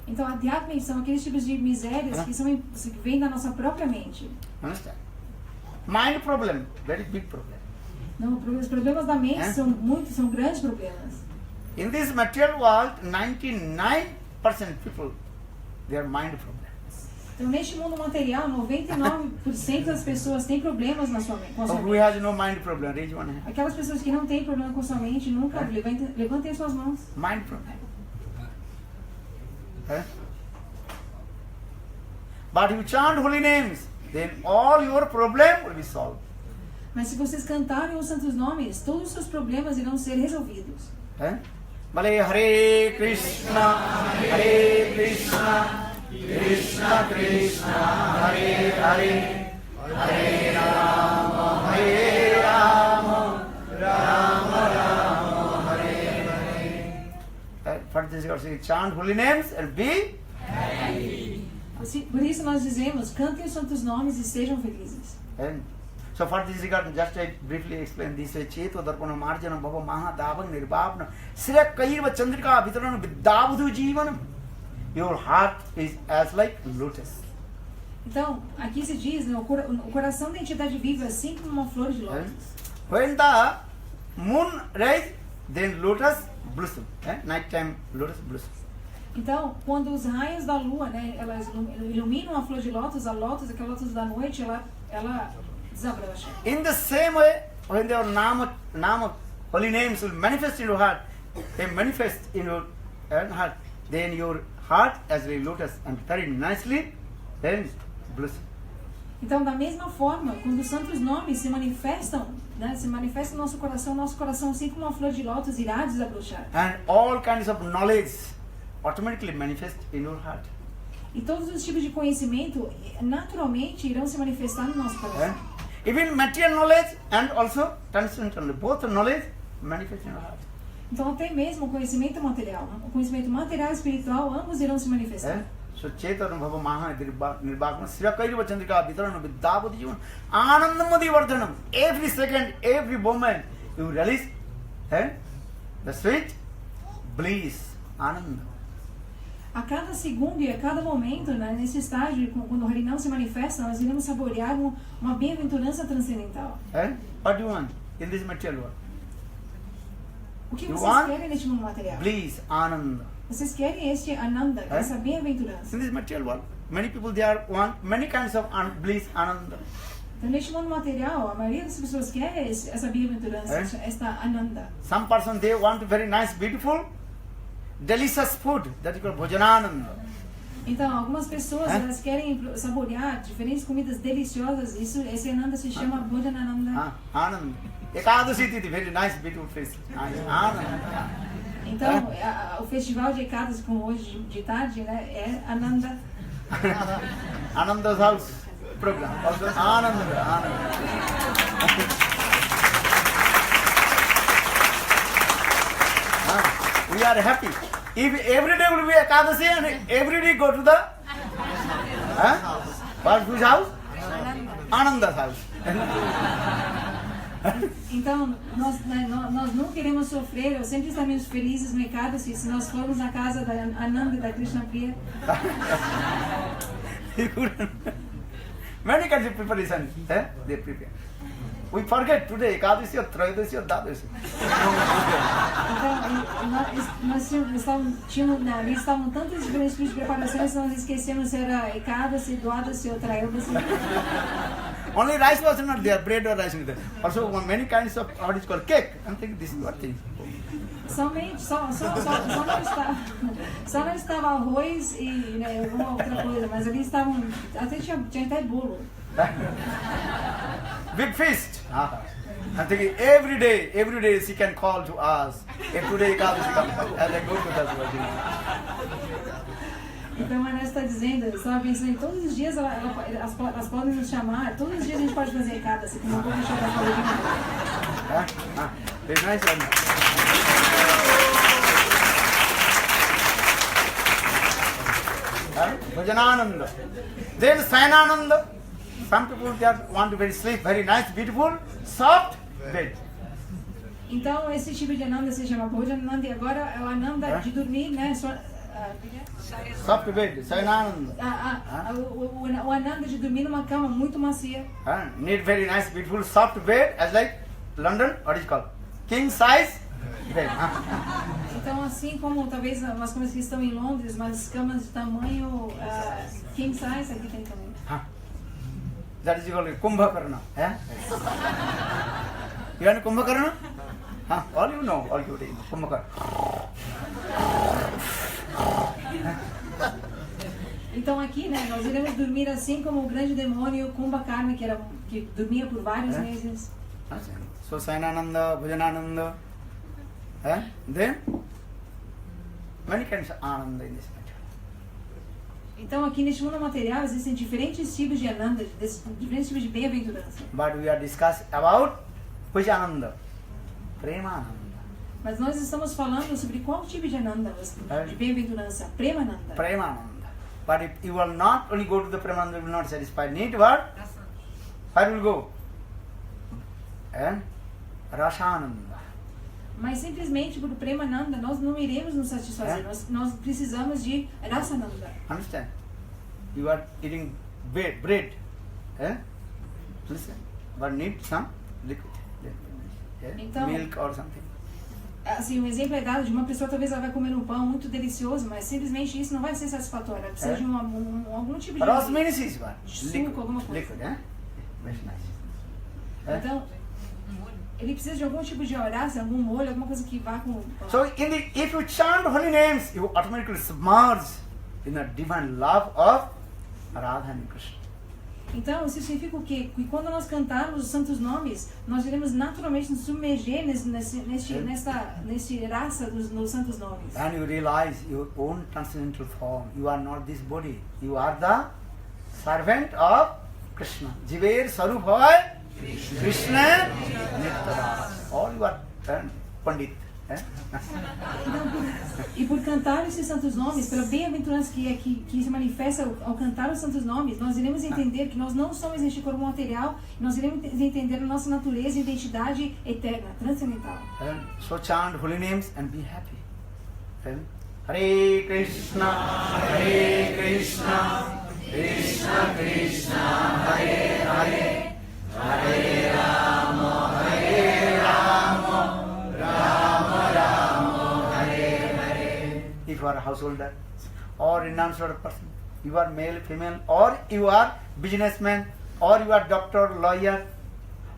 Então, adhyatma são aqueles tipos de misérias que vêm da nossa própria mente. Understand? Mind problem, very big problem. Não, os problemas da mente são grandes problemas. In this material world, 99% people, they are mind problems. Então, neste mundo material, 99% das pessoas têm problemas na sua mente. Com a So sua who mente. has no mind problem? Raise one hand. Aquelas pessoas que não têm problema com sua mente, nunca levantem suas mãos. Mind problem. But you chant holy names, then all your problem will be solved. Mas se vocês cantarem os santos nomes, todos os seus problemas irão ser resolvidos. Bale Hare Krishna, Krishna Krishna, Hare Hare, Hare Rama, Rama Rama, Hare Hare. For this you say, chant holy names and be happy. Por isso nós dizemos, cantem os santos nomes e sejam felizes. So for this regard, just I briefly explain this. Cheto darpana marjana bhava maha davang nirbhavna sira kairva chandrika vitarana viddabudhu jivanam. Your heart is as like lotus. Então, aqui se diz, né, o coração da entidade viva é assim como uma flor de lótus. When the moon rise, then lotus blossom. Night time lotus blossom. Então, quando os raios da lua, né, elas iluminam a flor de lótus, aquela lótus da noite, ela desabrocha. In the same way, when your nama, holy names will manifest in your heart, they manifest in your heart, then your heart as a lotus and very nicely, then blossom. Então, da mesma forma, quando os santos nomes se manifestam, né, no nosso coração, assim como uma flor de lótus, irá desabrochar. And all kinds of knowledge automatically manifest in your heart. E todos os tipos de conhecimento naturalmente irão se manifestar no nosso coração. Even material knowledge and also transcendental knowledge, both knowledge manifest in your heart. Então, até mesmo o conhecimento material e espiritual, ambos irão se manifestar. So Chaitanya Bhava Maha Nirbhagana Sira Kairiva Chandrika Vitarana Viddabudhi Jivan Anandamadi Vardhanam. Every second, every moment you release the sweet bliss, Ananda. A cada segundo e a cada momento, né, nesse estágio, quando o Harinam se manifesta, nós iremos saborear uma bem-aventurança transcendental. What do you want in this material world? O que vocês querem neste mundo material? Bliss, Ananda. Vocês querem este Ananda, essa bem-aventurança. In this material world, many people they want many kinds of bliss, Ananda. Então, neste mundo material, a maioria das pessoas quer essa bem-aventurança, esta Ananda. Some person they want very nice, beautiful, delicious food, that is called Bhojanananda. Então, algumas pessoas elas querem saborear diferentes comidas deliciosas. Esse Ananda se chama Bhojanananda. Ananda. Ekadashi Tithi, very nice, beautiful face. Ananda. Então, o festival de Ekadasi, como hoje de tarde, né, é Ananda. Ananda's house program. Ananda. We are happy. If every day will be Ekadasi and every day go to the whose house? Ananda's house. Então, nós não queremos sofrer, ou sempre estaremos felizes no Ekadasi se nós formos na casa da Ananda e da Krishna Priya. Many kinds of preparation, they prepare. We forget today Ekadasi or Trayodasi or Dadasi. Então, eles estavam tantas diferentes tipos de preparações que nós esquecemos se era Ekadasi, Dwadasi ou Trayodasi. Only rice was not there, bread or rice was there. Also many kinds of what is called cake. I'm thinking this is what thing. Só não estava arroz e, né, alguma outra coisa, mas ali estavam, até tinha até bolo. Big feast. I'm thinking every day she can call to us. If today Ekadasi comes, and I go to that wedding. Então a Maharaj está dizendo, eu estava pensando, todos os dias elas podem nos chamar, todos os dias a gente pode fazer Ekadasi, como eu vou deixar da falei de novo. Very nice one. Bhajanananda. Then Sayanananda. Some people just want to very sleep, very nice, beautiful, soft bed. Então esse tipo de Ananda se chama Bhojananda e agora é o Ananda de dormir, né? Soft bed, Sayanananda. O Ananda de dormir numa cama muito macia. Need very nice, beautiful, soft bed, as like London, what is called? King size bed. Então assim como talvez umas camas que estão em Londres, mas camas de tamanho king size aqui tem também. That is called Kumbhakarna. You know Kumbhakarna? All you know, all you know. Kumbhakarna. Então aqui, né, nós iremos dormir assim como o grande demônio Kumbhakarna, que dormia por vários meses. So Sayanananda, Bhajanananda, then many kinds of Ananda in this matter. Então aqui neste mundo material existem diferentes tipos de Ananda, diferentes tipos de bem-aventurança. But we are discussing about which Ananda? Premananda. Mas nós estamos falando sobre qual tipo de Ananda, de bem-aventurança, Premananda. Premananda. But if you will not only go to the Premananda, you will not satisfy. Need what? Where will go? Rasananda. Mas simplesmente por Premananda nós não iremos nos satisfazer. Nós precisamos de Rasananda. Understand? You are eating bread. Listen. But need some liquid. Então, milk or something. Assim, um exemplo é dado de uma pessoa, talvez ela vai comer um pão muito delicioso, mas simplesmente isso não vai ser satisfatório. Ela precisa de algum tipo de suco, alguma coisa. Liquid, Very nice. Então, ele precisa de algum tipo de horácio, algum molho, alguma coisa que vá com... So, if you chant holy names, you automatically submerge in the divine love of Radha and Krishna. Então, isso significa o quê? Que quando nós cantarmos os santos nomes, nós iremos naturalmente nos submerger nesse raça dos santos nomes. Then you realize your own transcendental form. You are not this body. You are the servant of Krishna. Jiver Sarup Hoy Krishna Nityadas. All you are Pandit. E por cantar esses santos nomes, pela bem-aventurança que se manifesta ao cantar os santos nomes, nós iremos entender que nós não somos este corpo material, nós iremos entender a nossa natureza e identidade eterna, transcendental. So chant holy names and be happy. Hare Krishna, Krishna Krishna, Hare Hare, Hare Rama, Rama Rama, Hare Hare. If you are a householder or renunciate person, you are male, female, or you are businessman, or you are doctor, lawyer,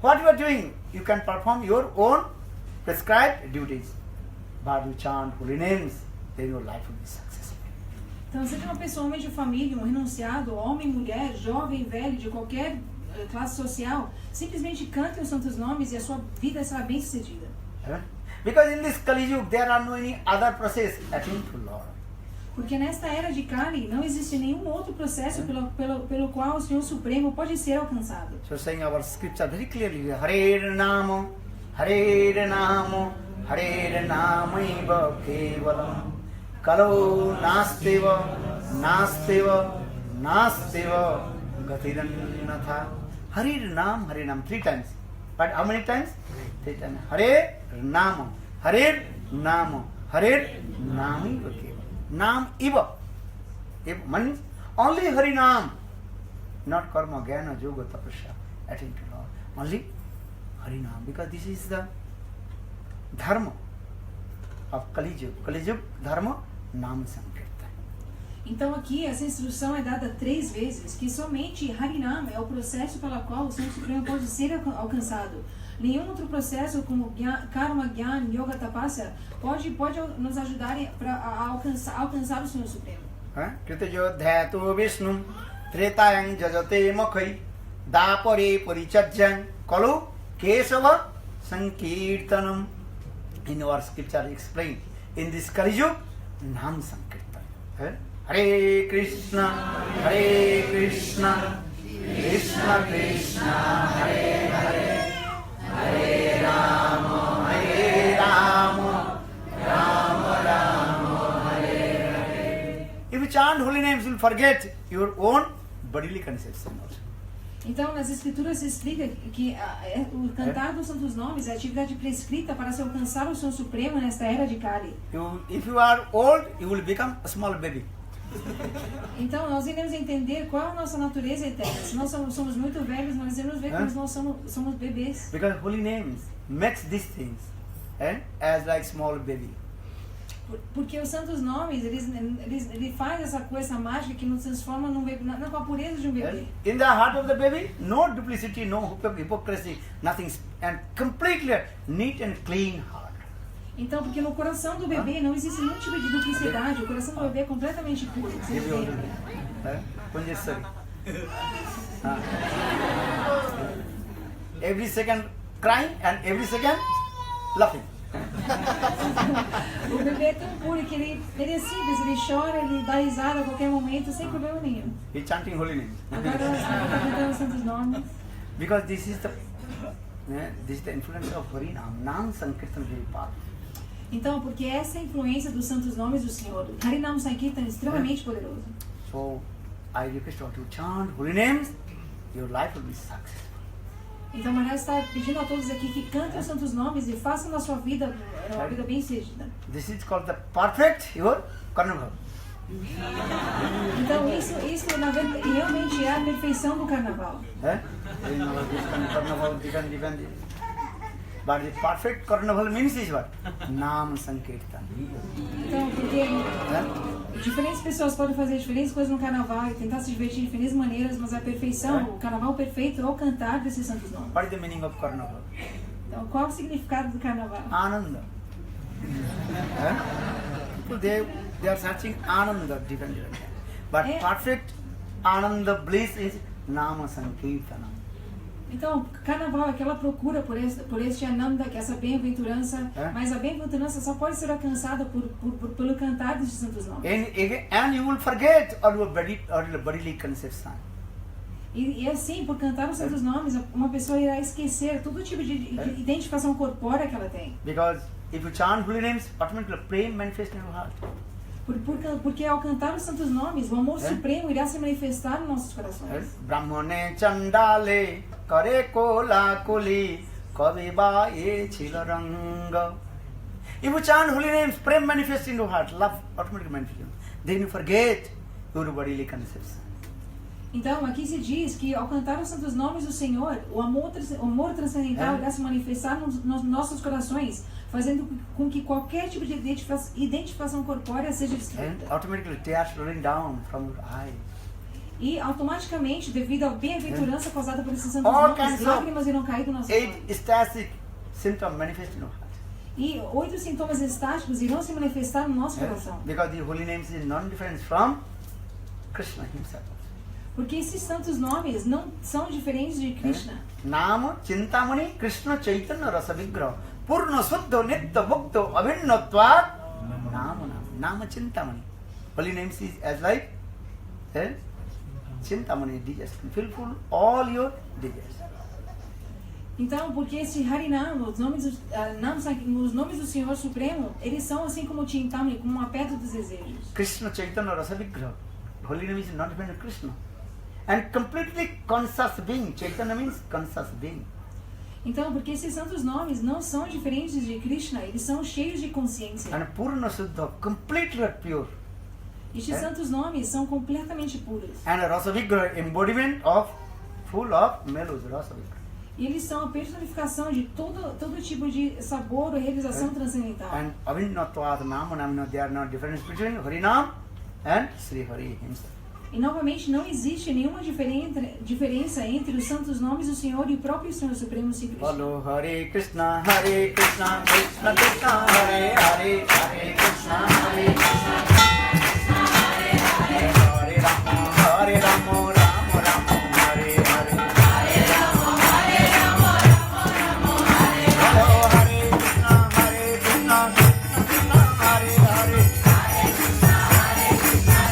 what you are doing, you can perform your own prescribed duties. But you chant holy names, then your life will be successful. Então, seja uma pessoa, homem de família, um renunciado, homem, mulher, jovem, velho, de qualquer classe social, simplesmente cante os santos nomes e a sua vida será bem sucedida. Because in this Kali Yuga there are no any other process attain to Lord. Porque nesta era de Kali não existe nenhum outro processo pelo qual o Senhor Supremo pode ser alcançado. So saying our scripture very clearly, Hare Nama, Hare Nama, Hare Namaiva Kevalam, Kalo Nasteva, Nasteva, Nasteva, Gatirannatha. Hare Nam, 3 times. But how many times? 3 times. Hare Nama, Hare Nama, Hare Namaiva Kevalam. Nam Iva. Means only Hari Nam. Not karma, jnana, yoga, tapasya, attain to Lord. Only Hari Nam. Because this is the dharma of Kali Yuga. Kali Yuga dharma, Nam Sankirtan. Então aqui essa instrução é dada 3 vezes, que somente Harinam é o processo pelo qual o Senhor Supremo pode ser alcançado. Nenhum outro processo como Karma, Gyan, Yoga, Tapasya pode nos ajudar a alcançar o Senhor Supremo. Kritayodhyato Vishnu Tretayang Jajate Makhai Dapare Parichajyan Kalu Kesava Sankirtanam. In our scripture explained, in this Kali Yuga, Nam Sankirtan. Hare Krishna, Krishna Krishna, Hare Hare, Hare Rama, Rama Rama, Hare Hare. If you chant holy names, you will forget your own bodily conception also. Então, nas escrituras se explica que o cantar dos santos nomes é a atividade prescrita para se alcançar o Senhor Supremo nesta era de Kali. If you are old, you will become a small baby. Então, nós iremos entender qual é a nossa natureza eterna. Se nós somos muito velhos, nós iremos ver que nós somos bebês. Because holy names makes these things as like small baby. Porque os santos nomes, ele faz essa coisa mágica que nos transforma num bebê, com a pureza de um bebê. In the heart of the baby, no duplicity, no hypocrisy, nothing, and completely neat and clean heart. Então, porque no coração do bebê não existe nenhum tipo de duplicidade, o coração do bebê é completamente puro. Every second crying and every second laughing. O bebê é tão puro que ele é simples, ele chora, ele dá risada a qualquer momento, sem problema nenhum. He's chanting holy names. Agora nós estamos cantando os santos nomes. Because this is the influence of Harinam, Nam Sankirtan very powerful. Então, porque essa é a influência dos santos nomes do Senhor, o Harinam Sankirtan é extremamente poderoso. So, I request you to chant holy names, your life will be successful. Então, Maharaj está pedindo a todos aqui que cantem os santos nomes e façam da sua vida uma vida bem sucedida. This is called the perfect your carnival. Então, isso na verdade, realmente é a perfeição do carnaval. Carnival depende. But the perfect carnival means is what? Nam Sankirtan. Então, porque diferentes pessoas podem fazer diferentes coisas no carnaval e tentar se divertir de diferentes maneiras, mas a perfeição, o carnaval perfeito é o cantar desses santos nomes. What is the meaning of carnival? Então, qual o significado do carnaval? Ananda. People they are searching Ananda different. But perfect Ananda bliss is Nama Sankirtanam. Então, carnaval é aquela procura por este Ananda, que é essa bem-aventurança, mas a bem-aventurança só pode ser alcançada pelo cantar desses santos nomes. And you will forget all your bodily conception. E assim, por cantar os santos nomes, uma pessoa irá esquecer todo tipo de identificação corpórea que ela tem. Because if you chant holy names, automatically prema manifests in your heart. Porque ao cantar os santos nomes, o amor supremo irá se manifestar nos nossos corações. Brahmane chandale kare kola koli kaviba ye chilaranga. If you chant holy names, prema manifests in your heart, love automatically manifests. Then you forget your bodily conception. Então, aqui se diz que ao cantar os santos nomes do Senhor, o amor transcendental irá se manifestar nos nossos corações, fazendo com que qualquer tipo de identificação corpórea seja destruída. Automatically tears rolling down from your eyes. E automaticamente, devido à bem-aventurança causada por esses santos nomes, lágrimas irão cair do nosso corpo. 8 ecstatic symptoms manifest in your heart. E 8 sintomas estáticos irão se manifestar no nosso coração. Because the holy names is non-different from Krishna himself. Porque esses santos nomes não são diferentes de Krishna. Nama Chintamani Krishna Chaitanya Rasa Vigraha Purna Suddha Nitya Bhakta Avinnatva Nama Chintamani. Holy names is as like Chintamani, digestion, fulfill all your digestion. Então, porque esse Harinam, os nomes do Senhor Supremo, eles são assim como Chintamani, como uma pedra dos desejos. Krishna Chaitanya Rasa Vigraha. Holy name is not dependent on Krishna. And completely conscious being. Chaitanya means conscious being. Então, porque esses santos nomes não são diferentes de Krishna, eles são cheios de consciência. And Purna Suddha, completely pure. Estes santos nomes são completamente puros. And Rasa Vigraha, embodiment of full of mellows, Rasa Vigraha. E eles são a personificação de todo tipo de sabor ou realização transcendental. And Avinnatvat Nama Namina, there are no difference between Harinam and Sri Hari himself. E novamente não existe nenhuma diferença entre os santos nomes do Senhor e o próprio Senhor Supremo Sri Krishna. Follow Hare Krishna, Krishna Krishna, Hare Hare, Hare Krishna, Krishna Hare Hare, Hare Rama, Hare Rama, Rama Rama, Hare Hare, Hare Rama, Hare Rama, Rama Rama, Hare Hare. Follow Hare Krishna, Krishna Krishna, Hare Hare, Hare Krishna, Krishna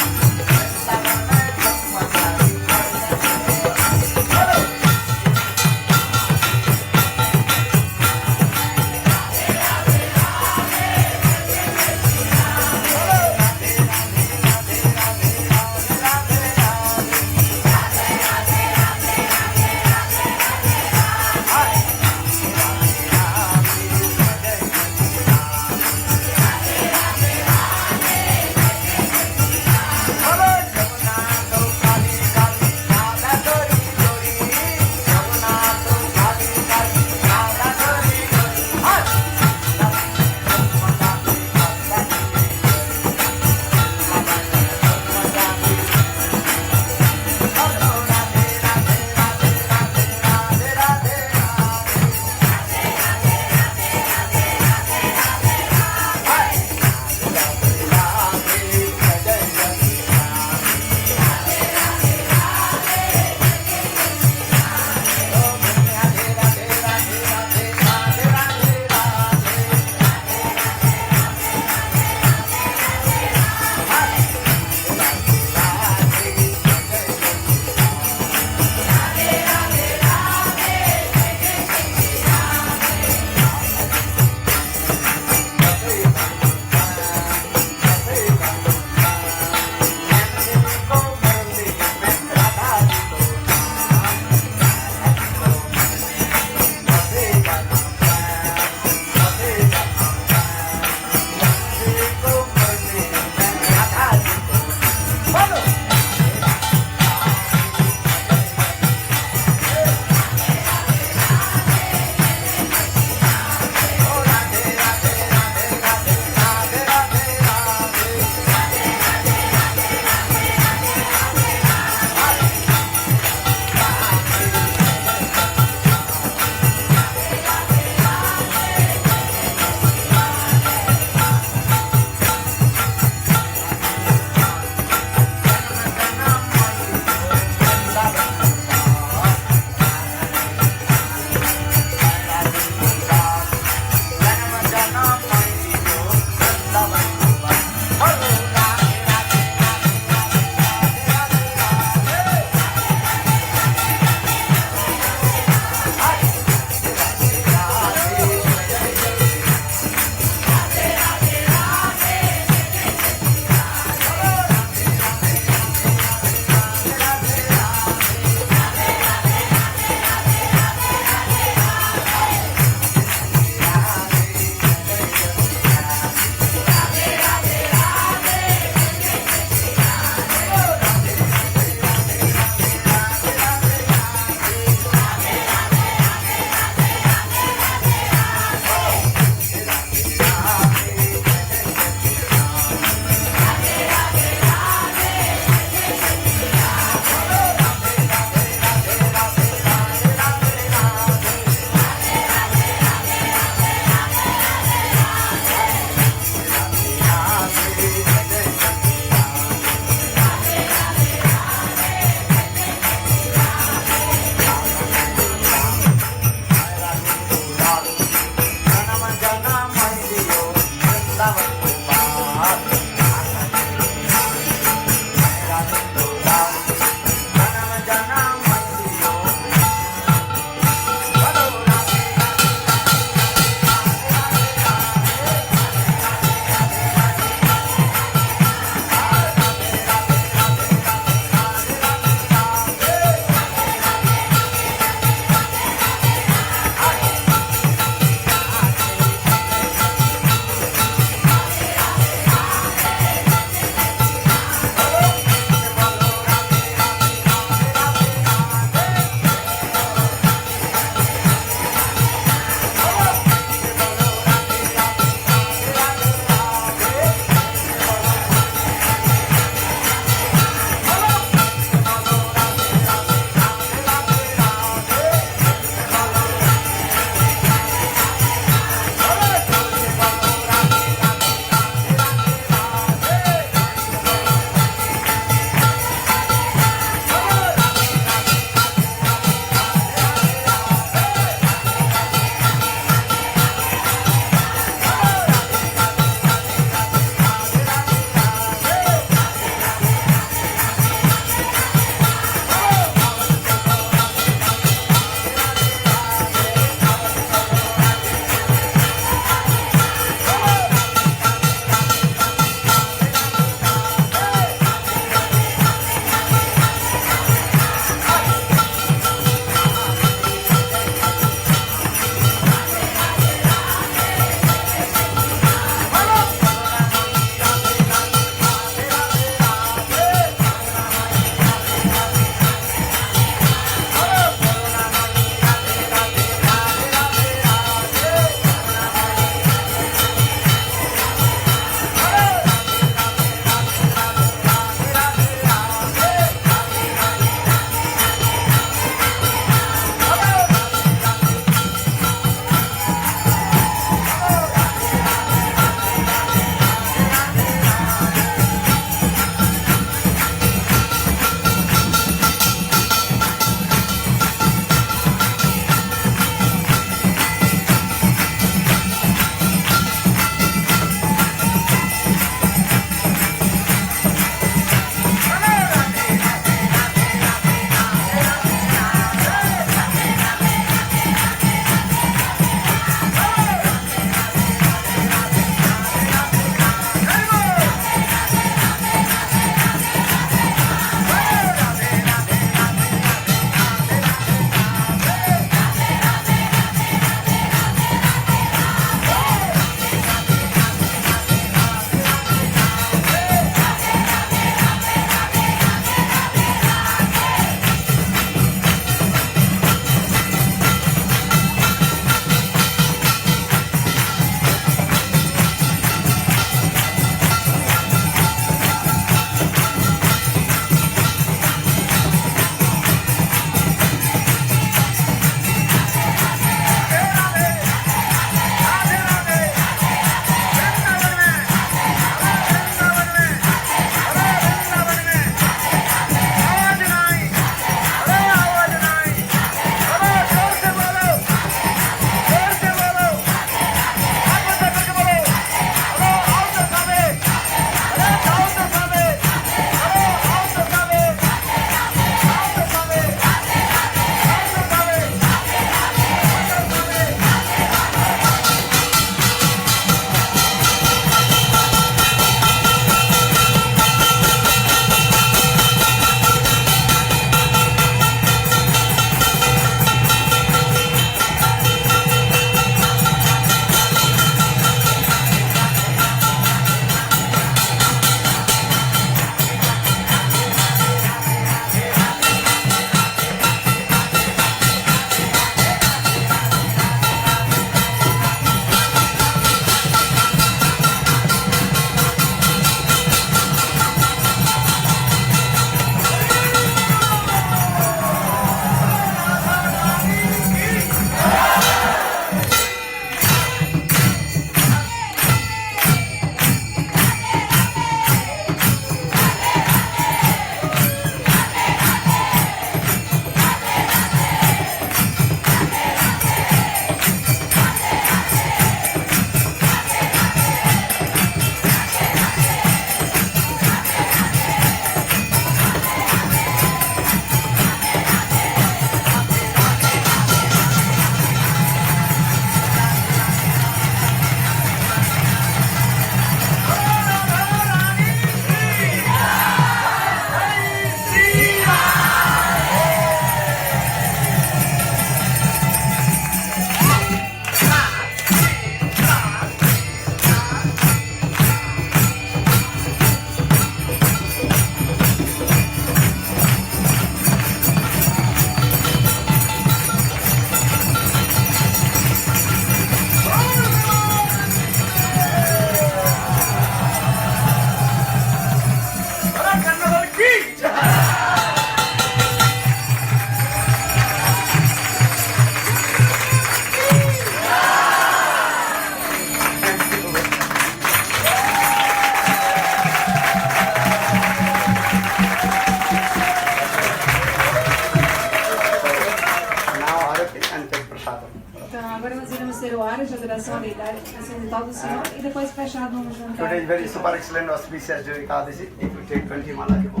solidária, acidental do Senhor, e depois fechado no jantar. Today is very super excellent auspicious during Ekadashi. If you take 20 mala, Japa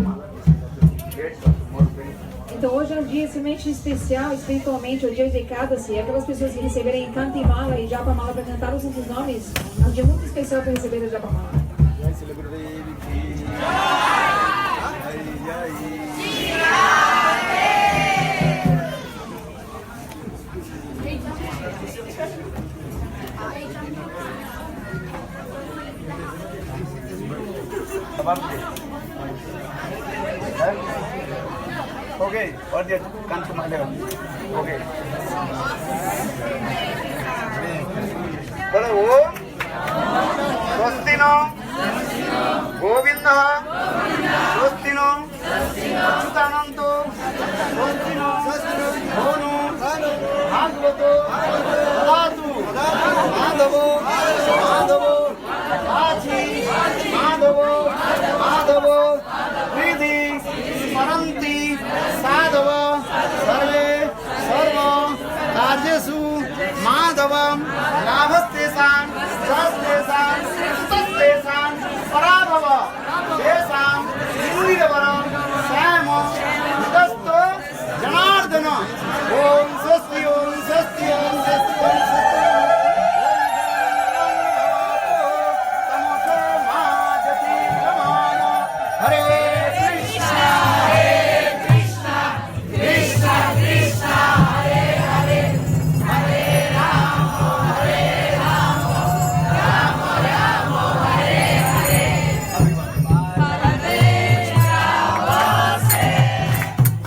great, more benefit. Então hoje é um dia extremamente especial, espiritualmente, o dia de Ekadasi. Aquelas pessoas que receberem Kantimala e Japamala para cantar os santos nomes, é um dia muito especial para receber a Japamala. Jai Shri Gurudev ki Jai Jai. Okay, or the Kantimala. Okay. Hello. Swastino, Govinda, Swastino, Chitananto, Swastino, Bonu, Bhagavato, Sadhu, Madhavo, Madhavo, Achi, Madhavo, Madhavo, Vidhi, Smaranti, Sadhava, Sarve, Sarva, Rajesu, Madhavam, Lavastesam, Sastesam, Sastesam, Parabhava, Desam, Suriyavaram, Samo, Dasto, Janardana, Om Swasti, Om Swasti, Om Swasti, Om Swasti. Hare Krishna, Krishna Krishna, Hare Hare, Hare Rama, Hare Rama, Rama Rama, Hare Hare. Parabéns a você,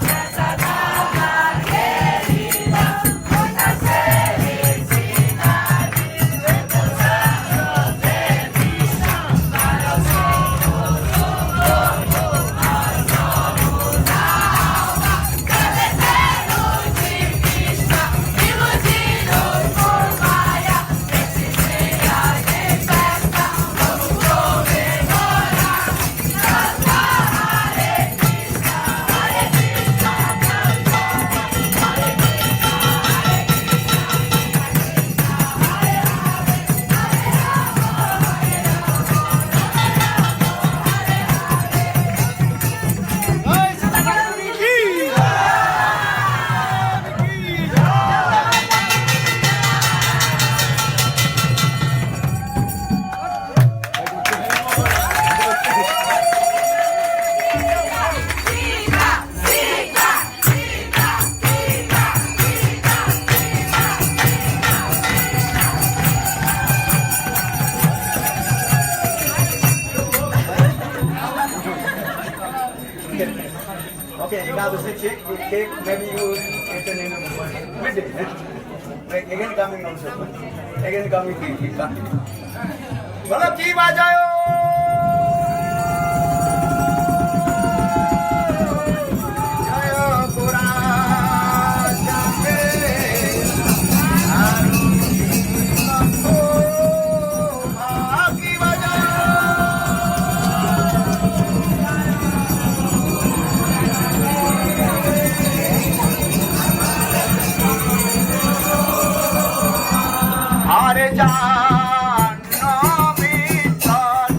nessa data querida, muitas felicidades, muitos anos de vida para o Senhor. Okay, you have to cake, maybe you eat in midday. Again coming also. Again coming, keep coming. Bolo ki bajayo. Jayo Pura Jambe. Hare Jana Vichar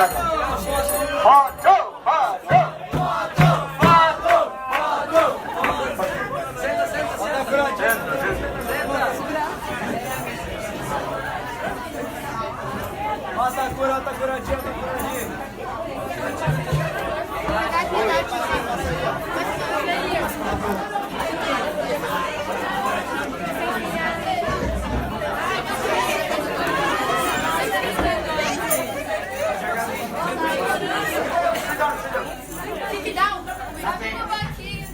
Tá curadinho, tá curadinho. Cuidado, cuidado com o banquinho.